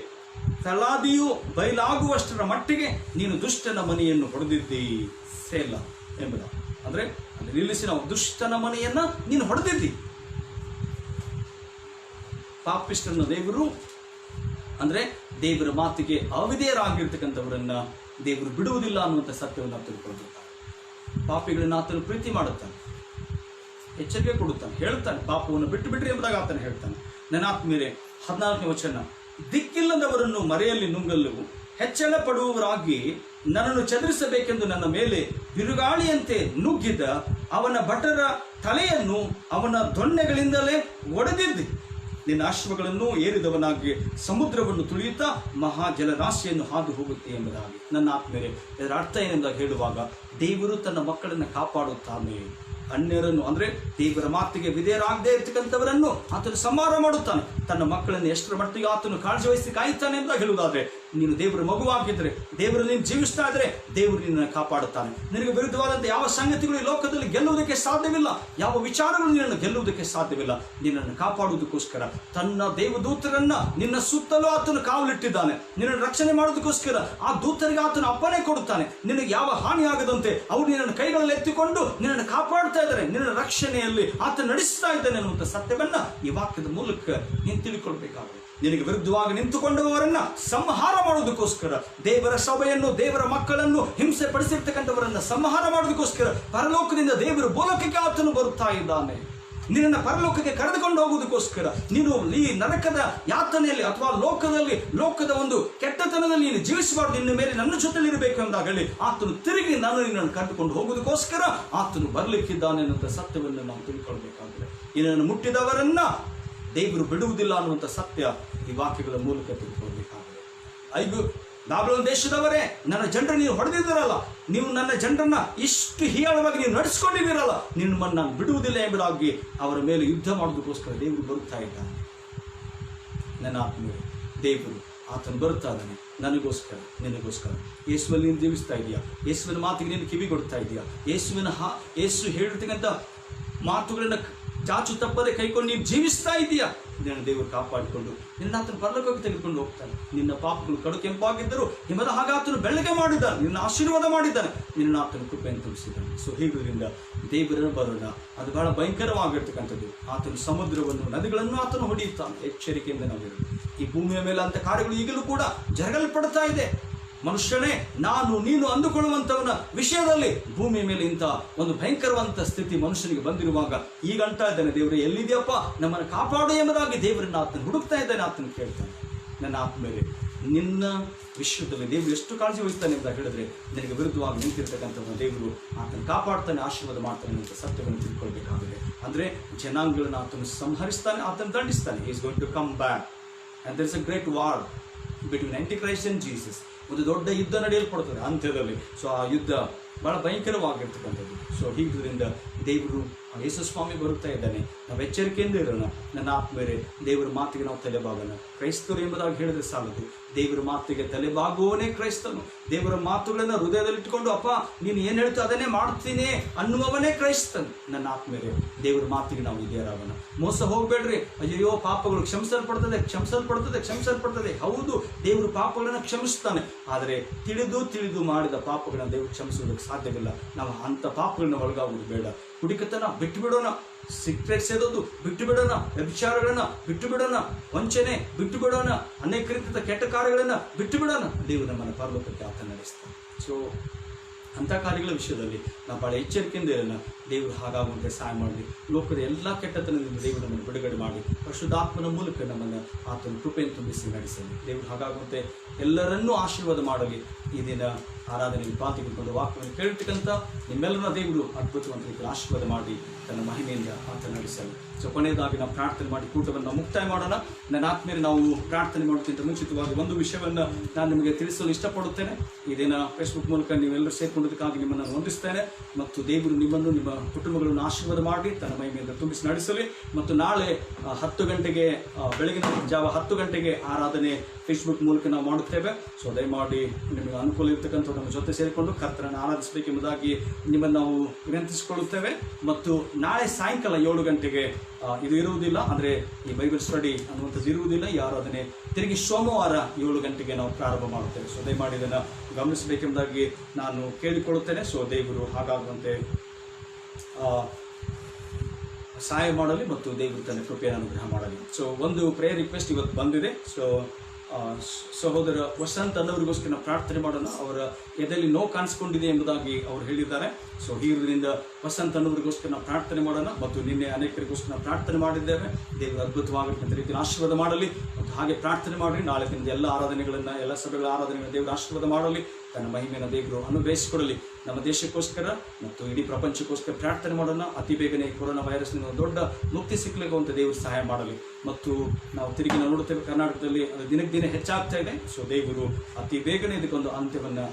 ತಲಾದಿಯು ಬಯಲಾಗುವಷ್ಟರ ಮಟ್ಟಿಗೆ ನೀನು ದುಷ್ಟನ ಮನೆಯನ್ನು ಹೊಡೆದಿದ್ದಿ. ಸೇಲ ಎಂಬುದ ಅಂದ್ರೆ ಅಲ್ಲಿ ನಿಲ್ಲಿಸಿ ನಾವು ದುಷ್ಟನ ಮನೆಯನ್ನ ನೀನು ಹೊಡೆದಿದ್ದಿ. ಪಾಪಿಷ್ಟನ ದೇವರು ಅಂದ್ರೆ ದೇವರ ಮಾತಿಗೆ ಅವಿಧೇಯರಾಗಿರ್ತಕ್ಕಂಥವರನ್ನ ದೇವರು ಬಿಡುವುದಿಲ್ಲ ಅನ್ನುವಂಥ ಸತ್ಯವನ್ನು ತಿಳ್ಕೊಳ್ತಾರೆ. ಪಾಪಿಗಳನ್ನ ಆತನು ಪ್ರೀತಿ ಮಾಡುತ್ತಾನೆ, ಎಚ್ಚರಿಕೆ ಕೊಡುತ್ತಾನೆ, ಹೇಳ್ತಾನೆ ಪಾಪವನ್ನು ಬಿಟ್ಟು ಬಿಡ್ರಿ ಎಂಬುದಾಗಿ ಆತನು ಹೇಳ್ತಾನೆ. ನನ್ನ ಆತ್ಮೀಯರೇ, 14ನೇ ವಚನ, ದಿಕ್ಕಿಲ್ಲದವರನ್ನು ಮರೆಯಲ್ಲಿ ನುಂಗಲು ಹೆಚ್ಚಳ ಪಡುವವರಾಗಿ ನನ್ನನ್ನು ಚದುರಿಸಬೇಕೆಂದು ನನ್ನ ಮೇಲೆ ಬಿರುಗಾಳಿಯಂತೆ ನುಗ್ಗಿದ ಅವನ ಭಟರ ತಲೆಯನ್ನು ಅವನ ದೊಣ್ಣೆಗಳಿಂದಲೇ ಒಡೆದಿದ್ದೆ. ನಿನ್ನ ಅಶ್ವಗಳನ್ನು ಏರಿದವನಾಗಿ ಸಮುದ್ರವನ್ನು ತುಳಿಯುತ್ತಾ ಮಹಾ ಜಲರಾಶಿಯನ್ನು ಹಾದು ಹೋಗುತ್ತೆ ಎಂಬುದಾಗಿ. ನನ್ನ ಆತ್ಮೀಯರೇ, ಇದರ ಅರ್ಥ ಏನೆಂದಾಗ ಹೇಳುವಾಗ ದೇವರು ತನ್ನ ಮಕ್ಕಳನ್ನು ಕಾಪಾಡುತ್ತಾನೆ. ಅನ್ಯರನ್ನು ಅಂದ್ರೆ ದೇವರ ಮಾತಿಗೆ ವಿಧೇಯರಾಗದೇ ಇರ್ತಕ್ಕಂಥವರನ್ನು ಆತನು ಸಂಹಾರ ಮಾಡುತ್ತಾನೆ. ತನ್ನ ಮಕ್ಕಳನ್ನು ಎಷ್ಟರ ಮಟ್ಟಿಗೆ ಆತನು ಕಾಳಜಿ ವಹಿಸಿ ಕಾಯುತ್ತಾನೆ ಅಂತ ಹೇಳುವುದಾದ್ರೆ, ನೀನು ದೇವರ ಮಗುವಾಗಿದ್ರೆ, ದೇವರು ನೀನು ಜೀವಿಸ್ತಾ ಇದ್ರೆ ದೇವರು ನಿನ್ನನ್ನು ಕಾಪಾಡುತ್ತಾನೆ. ನಿನಗೆ ವಿರುದ್ಧವಾದಂಥ ಯಾವ ಸಂಗತಿಗಳು ಈ ಲೋಕದಲ್ಲಿ ಗೆಲ್ಲುವುದಕ್ಕೆ ಸಾಧ್ಯವಿಲ್ಲ, ಯಾವ ವಿಚಾರಗಳು ನಿನ್ನನ್ನು ಗೆಲ್ಲುವುದಕ್ಕೆ ಸಾಧ್ಯವಿಲ್ಲ. ನಿನ್ನನ್ನು ಕಾಪಾಡುವುದಕ್ಕೋಸ್ಕರ ತನ್ನ ದೇವದೂತರನ್ನ ನಿನ್ನ ಸುತ್ತಲೂ ಆತನು ಕಾವಲಿಟ್ಟಿದ್ದಾನೆ. ನಿನ್ನನ್ನು ರಕ್ಷಣೆ ಮಾಡೋದಕ್ಕೋಸ್ಕರ ಆ ದೂತರಿಗೆ ಆತನು ಅಪ್ಪಣೆ ಕೊಡುತ್ತಾನೆ. ನಿನಗೆ ಯಾವ ಹಾನಿ ಆಗದಂತೆ ಅವರು ನಿನ್ನನ್ನು ಕೈಗಳಲ್ಲಿ ಎತ್ತಿಕೊಂಡು ನಿನ್ನನ್ನು ಕಾಪಾಡ್ತಾ ಇದ್ದಾರೆ. ನಿನ್ನ ರಕ್ಷಣೆಯಲ್ಲಿ ಆತ ನಡೆಸ್ತಾ ಇದ್ದಾನೆ ಅನ್ನುವಂಥ ಸತ್ಯವನ್ನ ಈ ವಾಕ್ಯದ ಮೂಲಕ ನೀನು ತಿಳ್ಕೊಳ್ಬೇಕಾಗುತ್ತೆ. ನಿನಗೆ ವಿರುದ್ಧವಾಗಿ ನಿಂತುಕೊಂಡವರನ್ನ ಸಂಹಾರ ಮಾಡೋದಕ್ಕೋಸ್ಕರ, ದೇವರ ಸಭೆಯನ್ನು, ದೇವರ ಮಕ್ಕಳನ್ನು ಹಿಂಸೆ ಪಡಿಸಿರ್ತಕ್ಕಂಥವರನ್ನ ಸಂಹಾರ ಮಾಡೋದಕ್ಕೋಸ್ಕರ ಪರಲೋಕದಿಂದ ದೇವರು ಬೋಲಕಕ್ಕೆ ಆತನು ಬರುತ್ತಾ ಇದ್ದಾನೆ. ನಿನ್ನನ್ನು ಪರಲೋಕಕ್ಕೆ ಕರೆದುಕೊಂಡು ಹೋಗುವುದಕ್ಕೋಸ್ಕರ ನೀನು ಈ ನರಕದ ಯಾತನೆಯಲ್ಲಿ ಅಥವಾ ಲೋಕದ ಒಂದು ಕೆಟ್ಟತನದಲ್ಲಿ ನೀನು ಜೀವಿಸಬಾರ್ದು, ನಿನ್ನ ಮೇಲೆ ನನ್ನ ಜೊತೆಲಿ ಇರಬೇಕು ಎಂದಾಗಲಿ ಆತನು ತಿರುಗಿ ನಿನ್ನನ್ನು ಕರೆದುಕೊಂಡು ಹೋಗುವುದಕ್ಕೋಸ್ಕರ ಆತನು ಬರಲಿಕ್ಕಿದ್ದಾನೆ ಅನ್ನುವಂಥ ಸತ್ಯವನ್ನು ನಾವು ತಿಳ್ಕೊಳ್ಬೇಕಾಗಿದೆ. ನಿನ್ನನ್ನು ಮುಟ್ಟಿದವರನ್ನ ದೇವರು ಬಿಡುವುದಿಲ್ಲ ಅನ್ನುವಂಥ ಸತ್ಯ ಈ ವಾಕ್ಯಗಳ ಮೂಲಕ ತಿಳ್ಕೊಳ್ಬೇಕಾಗಿದೆ. ಬಾಬಿಲೋನ್ ದೇಶದವರೇ, ನನ್ನ ಜನರನ್ನು ನೀವು ಹೊಡೆದಿದ್ದೀರಲ್ಲ, ನೀವು ನನ್ನ ಜನರನ್ನ ಇಷ್ಟು ಹೀಯಾಳವಾಗಿ ನೀವು ನಡೆಸ್ಕೊಂಡಿದ್ದೀರಲ್ಲ, ನಿಮ್ಮನ್ನು ನಾನು ಬಿಡುವುದಿಲ್ಲ ಎಂಬುದಾಗಿ ಅವರ ಮೇಲೆ ಯುದ್ಧ ಮಾಡೋದಕ್ಕೋಸ್ಕರ ದೇವರು ಬರುತ್ತಾ ಇದ್ದಾನೆ. ನನ್ನ ಆತ್ಮೀಯರೇ, ದೇವರು ಆತನು ಬರುತ್ತಾ ಇದ್ದಾನೆ ನನಗೋಸ್ಕರ, ನಿನಗೋಸ್ಕರ. ಯೇಸುವಲ್ಲಿ ನೀನು ಜೀವಿಸ್ತಾ ಇದೆಯಾ? ಯೇಸುವಿನ ಮಾತಿಗೆ ನೀನು ಕಿವಿ ಕೊಡ್ತಾ ಇದೆಯಾ? ಯೇಸು ಹೇಳಿರ್ತಕ್ಕಂಥ ಮಾತುಗಳನ್ನ ಚಾಚು ತಪ್ಪದೆ ಕೈಕೊಂಡು ನೀನು ಜೀವಿಸ್ತಾ ಇದೆಯಾ? ಇದನ್ನು ದೇವರು ಕಾಪಾಡಿಕೊಂಡು ನಿನ್ನ ಆತನ ಪರಲೋಕಕ್ಕೆ ತೆಗೆದುಕೊಂಡು ಹೋಗ್ತಾನೆ. ನಿನ್ನ ಪಾಪಗಳು ಕಡು ಕೆಂಪಾಗಿದ್ದರೂ ಹಿಮದ ಹಾಗೆ ಆತನು ಬೆಳ್ಳಗೆ ಮಾಡಿದ್ದಾನೆ, ನಿನ್ನ ಆಶೀರ್ವಾದ ಮಾಡಿದ್ದಾನೆ, ನಿನ್ನ ಆತನ ಕೃಪೆಯನ್ನು ತುಂಬಿಸಿದ್ದಾನೆ. ಸೊ ಹೀಗಿದ್ದರಿಂದ ದೇವರ ಬರೋಣ ಅದು ಬಹಳ ಭಯಂಕರವಾಗಿರ್ತಕ್ಕಂಥದ್ದು. ಆತನು ಸಮುದ್ರವನ್ನು, ನದಿಗಳನ್ನು ಆತನು ಹೊಡೆಯುತ್ತಾನೆ. ಎಚ್ಚರಿಕೆಯಿಂದ ನಾವಿರೋದು. ಈ ಭೂಮಿಯ ಮೇಲೆ ಅಂತ ಕಾರ್ಯಗಳು ಈಗಲೂ ಕೂಡ ಜರಗಲ್ಪಡ್ತಾ ಇದೆ. ಮನುಷ್ಯನೇ, ನಾನು ನೀನು ಅಂದುಕೊಳ್ಳುವಂಥವನ ವಿಷಯದಲ್ಲಿ ಭೂಮಿಯ ಮೇಲೆ ಇಂಥ ಒಂದು ಭಯಂಕರವಂತ ಸ್ಥಿತಿ ಮನುಷ್ಯನಿಗೆ ಬಂದಿರುವಾಗ ಈಗ ಅಂಟ ಇದ್ದಾನೆ, ದೇವರೇ ಎಲ್ಲಿದೆಯಪ್ಪ, ನಮ್ಮನ್ನು ಕಾಪಾಡು ಎಂಬುದಾಗಿ ದೇವರನ್ನ ಆತನು ಹುಡುಕ್ತಾ ಇದ್ದಾನೆ. ಆತನು ಕೇಳ್ತಾನೆ. ನನ್ನ ಆತ್ಮೇಲೆ ನಿನ್ನ ವಿಶ್ವದಲ್ಲಿ ದೇವರು ಎಷ್ಟು ಕಾಳಜಿ ವಹಿಸ್ತಾನೆ ಅಂತ ಹೇಳಿದ್ರೆ, ನಿನಗೆ ವಿರುದ್ಧವಾಗಿ ನಿಂತಿರ್ತಕ್ಕಂಥವ್ರನ್ನ ದೇವರು ಆತನು ಕಾಪಾಡ್ತಾನೆ, ಆಶೀರ್ವಾದ ಮಾಡ್ತಾನೆ ಅಂತ ಸತ್ಯವನ್ನು ತಿಳ್ಕೊಳ್ಬೇಕಾಗಿದೆ. ಅಂದರೆ ಜನಾಂಗಗಳನ್ನು ಆತನು ಸಂಹರಿಸ್ತಾನೆ, ಆತನು ದಂಡಿಸ್ತಾನೆ. He is going to come back and there is a great war between Antichrist and Jesus. ಒಂದು ದೊಡ್ಡ ಯುದ್ಧ ನಡೆಯಲ್ಪಡ್ತದೆ ಅಂತ್ಯದಲ್ಲಿ. ಸೊ ಆ ಯುದ್ಧ ಬಹಳ ಭಯಂಕರವಾಗಿರ್ತಕ್ಕಂಥದ್ದು. ಸೊ ಹೀಗಿದ್ದರಿಂದ ದೇವರು ಯೇಸು ಸ್ವಾಮಿ ಬರುತ್ತಾ ಇದ್ದಾನೆ. ನಾವು ಎಚ್ಚರಿಕೆಯಿಂದ ಇರೋಣ. ನನ್ನ ಆತ್ಮರೇ, ದೇವರ ಮಾತಿಗೆ ನಾವು ತಲೆಬಾಗೋಣ. ಕ್ರೈಸ್ತರು ಎಂಬುದಾಗಿ ಹೇಳಿದ್ರೆ ಸಾಲದು, ದೇವರ ಮಾತಿಗೆ ತಲೆಬಾಗುವವನೇ ಕ್ರೈಸ್ತನು. ದೇವರ ಮಾತುಗಳನ್ನ ಹೃದಯದಲ್ಲಿಟ್ಟುಕೊಂಡು ಅಪ್ಪ ನೀನು ಏನು ಹೇಳ್ತಾ ಅದನ್ನೇ ಮಾಡ್ತೀನಿ ಅನ್ನುವವನೇ ಕ್ರೈಸ್ತನು. ನನ್ನ ಆತ್ಮರೇ, ದೇವರ ಮಾತಿಗೆ ನಾವು ವಿಧೇಯರಾಗೋಣ. ಮೋಸ ಹೋಗ್ಬೇಡ್ರಿ. ಅಯ್ಯೋ ಪಾಪಗಳು ಕ್ಷಮಿಸಲ್ಪಡ್ತದೆ. ಹೌದು, ದೇವರು ಪಾಪಗಳನ್ನ ಕ್ಷಮಿಸ್ತಾನೆ. ಆದರೆ ತಿಳಿದು ಮಾಡಿದ ಪಾಪಗಳನ್ನ ದೇವರು ಕ್ಷಮಿಸುವುದಕ್ಕೆ ಸಾಧ್ಯವಿಲ್ಲ. ನಾವು ಅಂಥ ಪಾಪಗಳನ್ನ ಒಳಗಾಗುವುದು ಬೇಡ. ಕುಡಿಕತನ ಬಿಟ್ಟು ಬಿಡೋಣ, ಸಿಗರೇಟ್ ಸೇದೋದು ಬಿಟ್ಟು ಬಿಡೋಣ, ವ್ಯಭಿಚಾರಗಳನ್ನ ಬಿಟ್ಟು ಬಿಡೋಣ, ವಂಚನೆ ಬಿಟ್ಟು ಬಿಡೋಣ, ಅನೇಕ ರೀತಿಯ ಕೆಟ್ಟ ಕಾರ್ಯಗಳನ್ನ ಬಿಟ್ಟು ಬಿಡೋಣ. ದೇವರು ನಮ್ಮನ್ನು ಪರಲೋಕಕ್ಕೆ ಆತ ನಡೆಸ್ತಾನೆ. ಸೊ ಅಂಥ ಕಾರ್ಯಗಳ ವಿಷಯದಲ್ಲಿ ನಾವು ಭಾಳ ಎಚ್ಚರಿಕೆಯಿಂದ ಇರೋಣ. ದೇವರು ಹಾಗಾಗುವಂತೆ ಸಹಾಯ ಮಾಡಲಿ. ಲೋಕದ ಎಲ್ಲ ಕೆಟ್ಟತನದಿಂದ ದೇವರು ನಮ್ಮನ್ನು ಬಿಡುಗಡೆ ಮಾಡಿ ಪರಿಶುದ್ಧಾತ್ಮನ ಮೂಲಕ ನಮ್ಮನ್ನು ಆತನ ಕೃಪೆಯನ್ನು ತುಂಬಿಸಿ ನಡೆಸಲಿ. ದೇವರು ಹಾಗಾಗುವಂತೆ ಎಲ್ಲರನ್ನೂ ಆಶೀರ್ವಾದ ಮಾಡಲಿ. ಈ ದಿನ ಆರಾಧನೆಯಲ್ಲಿ ಪಾಲ್ಗೊಂಡು ವಾಕ್ಯವನ್ನು ಕೇಳಿರ್ತಕ್ಕಂಥ ನಿಮ್ಮೆಲ್ಲರನ್ನ ದೇವರು ಅದ್ಭುತವಂತ ರೀತಿಯಲ್ಲಿ ಆಶೀರ್ವಾದ ಮಾಡಿ ತನ್ನ ಮಹಿಮೆಯಿಂದ ಆತ ನಡೆಸಲಿ. ಸೊ ಕೊನೆಯದಾಗಿ ನಾವು ಪ್ರಾರ್ಥನೆ ಮಾಡಿ ಕೂಟವನ್ನು ಮುಕ್ತಾಯ ಮಾಡೋಣ. ನನ್ನ ಆತ್ಮೀಯರು, ನಾವು ಪ್ರಾರ್ಥನೆ ಮಾಡೋಕ್ಕಿಂತ ಮುಂಚಿತವಾಗಿ ಒಂದು ವಿಷಯವನ್ನು ನಾನು ನಿಮಗೆ ತಿಳಿಸಲು ಇಷ್ಟಪಡುತ್ತೇನೆ. ಈ ದಿನ ಫೇಸ್ಬುಕ್ ಮೂಲಕ ನೀವೆಲ್ಲರೂ ಸೇರಿಕೊಂಡಿದ್ದಕ್ಕಾಗಿ ನಿಮ್ಮನ್ನು ಹೊಂದಿಸ್ತೇನೆ. ಮತ್ತು ದೇವರು ನಿಮ್ಮನ್ನು, ನಿಮ್ಮ ಕುಟುಂಬಗಳನ್ನು ಆಶೀರ್ವಾದ ಮಾಡಿ ತನ್ನ ಮಹಿಮೆಯಿಂದ ತುಂಬಿಸಿ ನಡೆಸಲಿ. ಮತ್ತು ನಾಳೆ 10 ಗಂಟೆಗೆ, ಬೆಳಗಿನ ಜಾವ 10 ಗಂಟೆಗೆ ಆರಾಧನೆ ಫೇಸ್ಬುಕ್ ಮೂಲಕ ನಾವು ಮಾಡುತ್ತೇವೆ. ಸೊ ದಯಮಾಡಿ ನಿಮಗೆ ಅನುಕೂಲ ಇರ್ತಕ್ಕಂಥ ನಮ್ಮ ಜೊತೆ ಸೇರಿಕೊಂಡು ಕರ್ತರನ್ನು ಆರಾಧಿಸಬೇಕೆಂಬುದಾಗಿ ನಿಮ್ಮನ್ನು ನಾವು ವಿನಂತಿಸಿಕೊಳ್ಳುತ್ತೇವೆ. ಮತ್ತು ನಾಳೆ ಸಾಯಂಕಾಲ 7 ಗಂಟೆಗೆ ಇದು ಇರುವುದಿಲ್ಲ, ಅಂದರೆ ಈ ಬೈಬಲ್ ಸ್ಟಡಿ ಅನ್ನುವಂಥದ್ದು ಇರುವುದಿಲ್ಲ. ಈ ಆರಾಧನೆ ತಿರುಗಿ ಸೋಮವಾರ 7 ಗಂಟೆಗೆ ನಾವು ಪ್ರಾರಂಭ ಮಾಡುತ್ತೇವೆ. ಸೊ ದಯಮಾಡಿ ಇದನ್ನು ಗಮನಿಸಬೇಕೆಂಬುದಾಗಿ ನಾನು ಕೇಳಿಕೊಳ್ಳುತ್ತೇನೆ. ಸೊ ದೇವರು ಹಾಗಾಗುವಂತೆ ಸಹಾಯ ಮಾಡಲಿ ಮತ್ತು ದೇವರು ತನ್ನ ಕೃಪೆಯನ್ನು ಅನುಗ್ರಹ ಮಾಡಲಿ. ಸೊ ಒಂದು ಪ್ರೇಯರ್ ರಿಕ್ವೆಸ್ಟ್ ಇವತ್ತು ಬಂದಿದೆ. ಸೊ ಸಹೋದರ ವಸಂತ್ ಅನ್ನೋರಿಗೋಸ್ಕರ ನಾವು ಪ್ರಾರ್ಥನೆ ಮಾಡೋಣ. ಅವರ ಎದೆಯಲ್ಲಿ ನೋವು ಕಾಣಿಸ್ಕೊಂಡಿದೆ ಎಂಬುದಾಗಿ ಅವರು ಹೇಳಿದ್ದಾರೆ. ಸೊ ಹೀರೋದ್ರಿಂದ ವಸಂತ್ ಅನ್ನೋರಿಗೋಸ್ಕರ ನಾವು ಪ್ರಾರ್ಥನೆ ಮಾಡೋಣ. ಮತ್ತು ನಿನ್ನೆ ಅನೇಕರಿಗೋಸ್ಕರ ನಾವು ಪ್ರಾರ್ಥನೆ ಮಾಡಿದ್ದೇವೆ. ದೇವರು ಅದ್ಭುತವಾಗಿರ್ತಕ್ಕಂಥ ರೀತಿಯಲ್ಲಿ ಆಶೀರ್ವಾದ ಮಾಡಲಿ. ಮತ್ತು ಹಾಗೆ ಪ್ರಾರ್ಥನೆ ಮಾಡಿ ನಾಳೆ ದಿನದ ಎಲ್ಲ ಆರಾಧನೆಗಳನ್ನು, ಎಲ್ಲ ಸಭೆಗಳ ಆರಾಧನೆಗಳನ್ನು ದೇವರು ಆಶೀರ್ವಾದ ಮಾಡಲಿ. ತನ್ನ ಮಹಿಮೆಯನ್ನು ದೇವರು ಅನುಗ್ರಹಿಸಿಕೊಡಲಿ. ನಮ್ಮ ದೇಶಕ್ಕೋಸ್ಕರ ಮತ್ತು ಇಡೀ ಪ್ರಪಂಚಕ್ಕೋಸ್ಕರ ಪ್ರಾರ್ಥನೆ ಮಾಡೋಣ. ಅತಿ ಬೇಗನೆ ಕೊರೋನಾ ವೈರಸ್ನಿಂದ ದೊಡ್ಡ ಮುಕ್ತಿ ಸಿಕ್ಕಲಿಕ್ಕಂತ ದೇವರು ಸಹಾಯ ಮಾಡಲಿ. ಮತ್ತು ನಾವು ತಿರುಗಿ ನಾವು ನೋಡುತ್ತೇವೆ, ಕರ್ನಾಟಕದಲ್ಲಿ ಅದು ದಿನಕ್ಕೆ ದಿನ ಹೆಚ್ಚಾಗ್ತಾ ಇದೆ. ಸೊ ದೇವರು ಅತಿ ಬೇಗನೆ ಇದಕ್ಕೊಂದು ಅಂತ್ಯವನ್ನು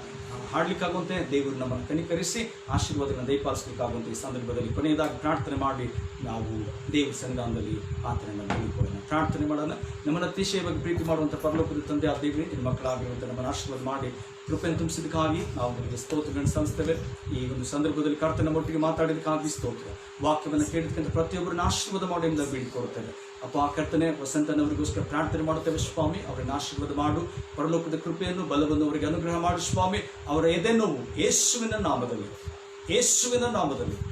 ಹಾಡಲಿಕ್ಕಾಗುವಂತೆ ದೇವರು ನಮ್ಮನ್ನು ಕನಿಕರಿಸಿ ಆಶೀರ್ವಾದಗಳನ್ನು ದಯಪಾಲಿಸಲಿಕ್ಕಾಗುವಂತೆ ಈ ಸಂದರ್ಭದಲ್ಲಿ ಕೊನೆಯದಾಗಿ ಪ್ರಾರ್ಥನೆ ಮಾಡಿ ನಾವು ದೇವರ ಸನ್ನಿಧಾನದಲ್ಲಿ ಆತನನ್ನು ಬೇಡಿಕೊಳ್ಳೋಣ. ಪ್ರಾರ್ಥನೆ ಮಾಡೋಣ. ನಮ್ಮನ್ನು ಅತಿಶಯವಾಗಿ ಪ್ರೀತಿ ಮಾಡುವಂಥ ಪರಲೋಕದ ತಂದೆ ಆ ದೇವರೇ, ನಿಮ್ಮ ಮಕ್ಕಳಾಗಿರುವಂಥ ನಮ್ಮನ್ನು ಆಶೀರ್ವಾದ ಮಾಡಿ ಕೃಪೆಯನ್ನು ತುಂಬಿಸಿದ್ದಕ್ಕಾಗಿ ನಾವು ನಿಮಗೆ ಸ್ತೋತ್ರಗಳನ್ನು ಸಲ್ಲಿಸ್ತೇವೆ. ಈ ಒಂದು ಸಂದರ್ಭದಲ್ಲಿ ಕರ್ತನ ಒಟ್ಟಿಗೆ ಮಾತಾಡಿದಕ್ಕಾಗಿ ಸ್ತೋತ್ರ. ವಾಕ್ಯವನ್ನು ಕೇಳಿದಕ್ಕಿಂತ ಪ್ರತಿಯೊಬ್ಬರನ್ನ ಆಶೀರ್ವಾದ ಮಾಡಿ ಎಂದು ಬೇಡಿಕೊಳ್ಳುತ್ತೇವೆ. ಅಪ್ಪ ಕರ್ತನೆ, ವಸಂತನವರಿಗೋಸ್ಕರ ಪ್ರಾರ್ಥನೆ ಮಾಡುತ್ತೇವೆ ಸ್ವಾಮಿ. ಅವರನ್ನು ಆಶೀರ್ವಾದ ಮಾಡು. ಪರಲೋಕದ ಕೃಪೆಯನ್ನು, ಬಲವನ್ನು ಅವರಿಗೆ ಅನುಗ್ರಹ ಮಾಡು ಸ್ವಾಮಿ. ಅವರ ಎದೆ ನೋವು ಯೇಸುವಿನ ನಾಮದಲ್ಲಿ,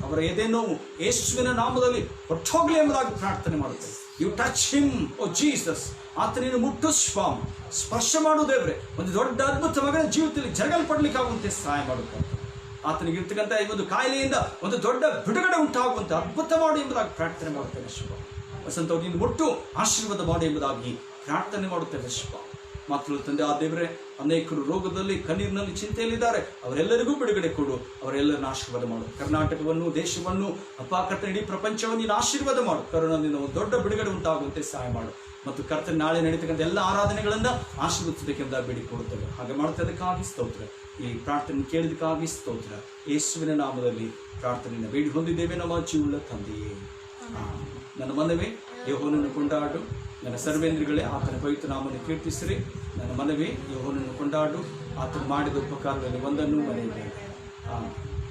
ಅವರ ಎದೆ ನೋವು ಯೇಸುವಿನ ನಾಮದಲ್ಲಿ ಹೊಟ್ಟೋಗ್ಲಿ ಎಂಬುದಾಗಿ ಪ್ರಾರ್ಥನೆ ಮಾಡುತ್ತೇವೆ. You touch him O Jesus. ಆತನನ್ನು ಮುಟ್ಟು ಸ್ವಾಮಿ, ಸ್ಪರ್ಶ ಮಾಡು ದೇವ್ರೆ. ಒಂದು ದೊಡ್ಡ ಅದ್ಭುತ ಮಗನ ಜೀವಿತದಲ್ಲಿ ಜರಗಲ್ಪಡ್ಲಿಕ್ಕೆ ಆಗುವಂತೆ ಸಹಾಯ ಮಾಡುತ್ತಾರೆ. ಆತನಿಗೆ ಇರ್ತಕ್ಕಂಥ ಈ ಒಂದು ಕಾಯಿಲೆಯಿಂದ ಒಂದು ದೊಡ್ಡ ಬಿಡುಗಡೆ ಉಂಟಾಗುವಂತೆ ಅದ್ಭುತ ಮಾಡು ಎಂಬುದಾಗಿ ಪ್ರಾರ್ಥನೆ ಮಾಡುತ್ತೇವೆ ಶಿವ. ವಸಂತ ನೀನು ಮುಟ್ಟು ಆಶೀರ್ವಾದ ಮಾಡು ಎಂಬುದಾಗಿ ಪ್ರಾರ್ಥನೆ ಮಾಡುತ್ತೇವೆ ಶಿವ. ಮಕ್ಕಳು ತಂದೆ ಆ ದೇವರೇ, ಅನೇಕರು ರೋಗದಲ್ಲಿ ಕಣ್ಣೀರಿನಲ್ಲಿ ಚಿಂತೆಯಲ್ಲಿದ್ದಾರೆ, ಅವರೆಲ್ಲರಿಗೂ ಬಿಡುಗಡೆ ಕೊಡು, ಅವರೆಲ್ಲರನ್ನ ಆಶೀರ್ವಾದ ಮಾಡು. ಕರ್ನಾಟಕವನ್ನು, ದೇಶವನ್ನು, ಅಪ್ಪ ಕರ್ತನ ಇಡೀ ಪ್ರಪಂಚವನ್ನು ನೀನು ಆಶೀರ್ವಾದ ಮಾಡು. ಕರುಣದಿಂದ ಒಂದು ದೊಡ್ಡ ಬಿಡುಗಡೆ ಉಂಟಾಗುವಂತೆ ಸಹಾಯ ಮಾಡು. ಮತ್ತು ಕರ್ತನ ನಾಳೆ ನಡೀತಕ್ಕಂಥ ಎಲ್ಲ ಆರಾಧನೆಗಳನ್ನ ಆಶೀರ್ವದಿಸಬೇಕೆಂದ ಬೇಡಿಕೊಳ್ಳುತ್ತೇವೆ. ಹಾಗೆ ಮಾಡುತ್ತದಕ್ಕಾಗಿ ಸ್ತೋತ್ರ. ಈ ಪ್ರಾರ್ಥನೆ ಕೇಳಿದಕ್ಕಾಗಿ ಸ್ತೋತ್ರ. ಯೇಸುವಿನ ನಾಮದಲ್ಲಿ ಪ್ರಾರ್ಥನೆಯನ್ನು ಬೇಡಿ ಹೊಂದಿದ್ದೇವೆ ನಮ್ಮ ಜೀವನ ತಂದೆಯೇ. ನನ್ನ ಮನವೇ ಯೆಹೋವನನ್ನು ಕೊಂಡಾಡು, ನನ್ನ ಸರ್ವೇಂದ್ರಿಗಳೇ ಆತನ ಪವಿತ್ರ ನಾಮವನ್ನು ಕೀರ್ತಿಸಿರಿ. ನನ್ನ ಮನವೇ ಯೆಹೋವನನ್ನು ಕೊಂಡಾಡು, ಆತನು ಮಾಡಿದ ಉಪಕಾರದಲ್ಲಿ ಒಂದನ್ನು ಮರೆಯಬೇಡ.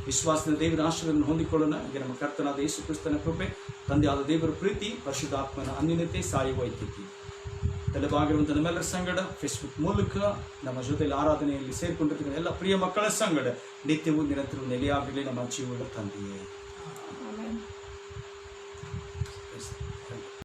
ವಿಶ್ವಾಸದ ದೇವರ ಆಶೀರ್ವಾದವನ್ನು ಹೊಂದಿಕೊಳ್ಳೋಣ. ಈಗ ನಮ್ಮ ಕರ್ತನಾದ ಯೇಸು ಕ್ರಿಸ್ತನ ಕೃಪೆ, ತಂದೆಯಾದ ದೇವರ ಪ್ರೀತಿ, ಪರಿಶುದ್ಧಾತ್ಮನ ಅನ್ಯೋನ್ಯತೆ, ಸಾಯುವ ಐಕ್ಯತೆ ತಲೆಬಾಗಿರುವಂಥ ನಮ್ಮೆಲ್ಲರ ಸಂಗಡ ಫೇಸ್ಬುಕ್ ಮೂಲಕ ನಮ್ಮ ಜೊತೆಯಲ್ಲಿ ಆರಾಧನೆಯಲ್ಲಿ ಸೇರಿಕೊಂಡಿರ್ತಕ್ಕಂಥ ಎಲ್ಲ ಪ್ರಿಯ ಮಕ್ಕಳ ಸಂಗಡ ನಿತ್ಯವೂ ನಿರಂತರವೂ ನೆಲೆಯಾಗಲಿ ನಮ್ಮ ಜೀವನ ತಂದೆಯೇ.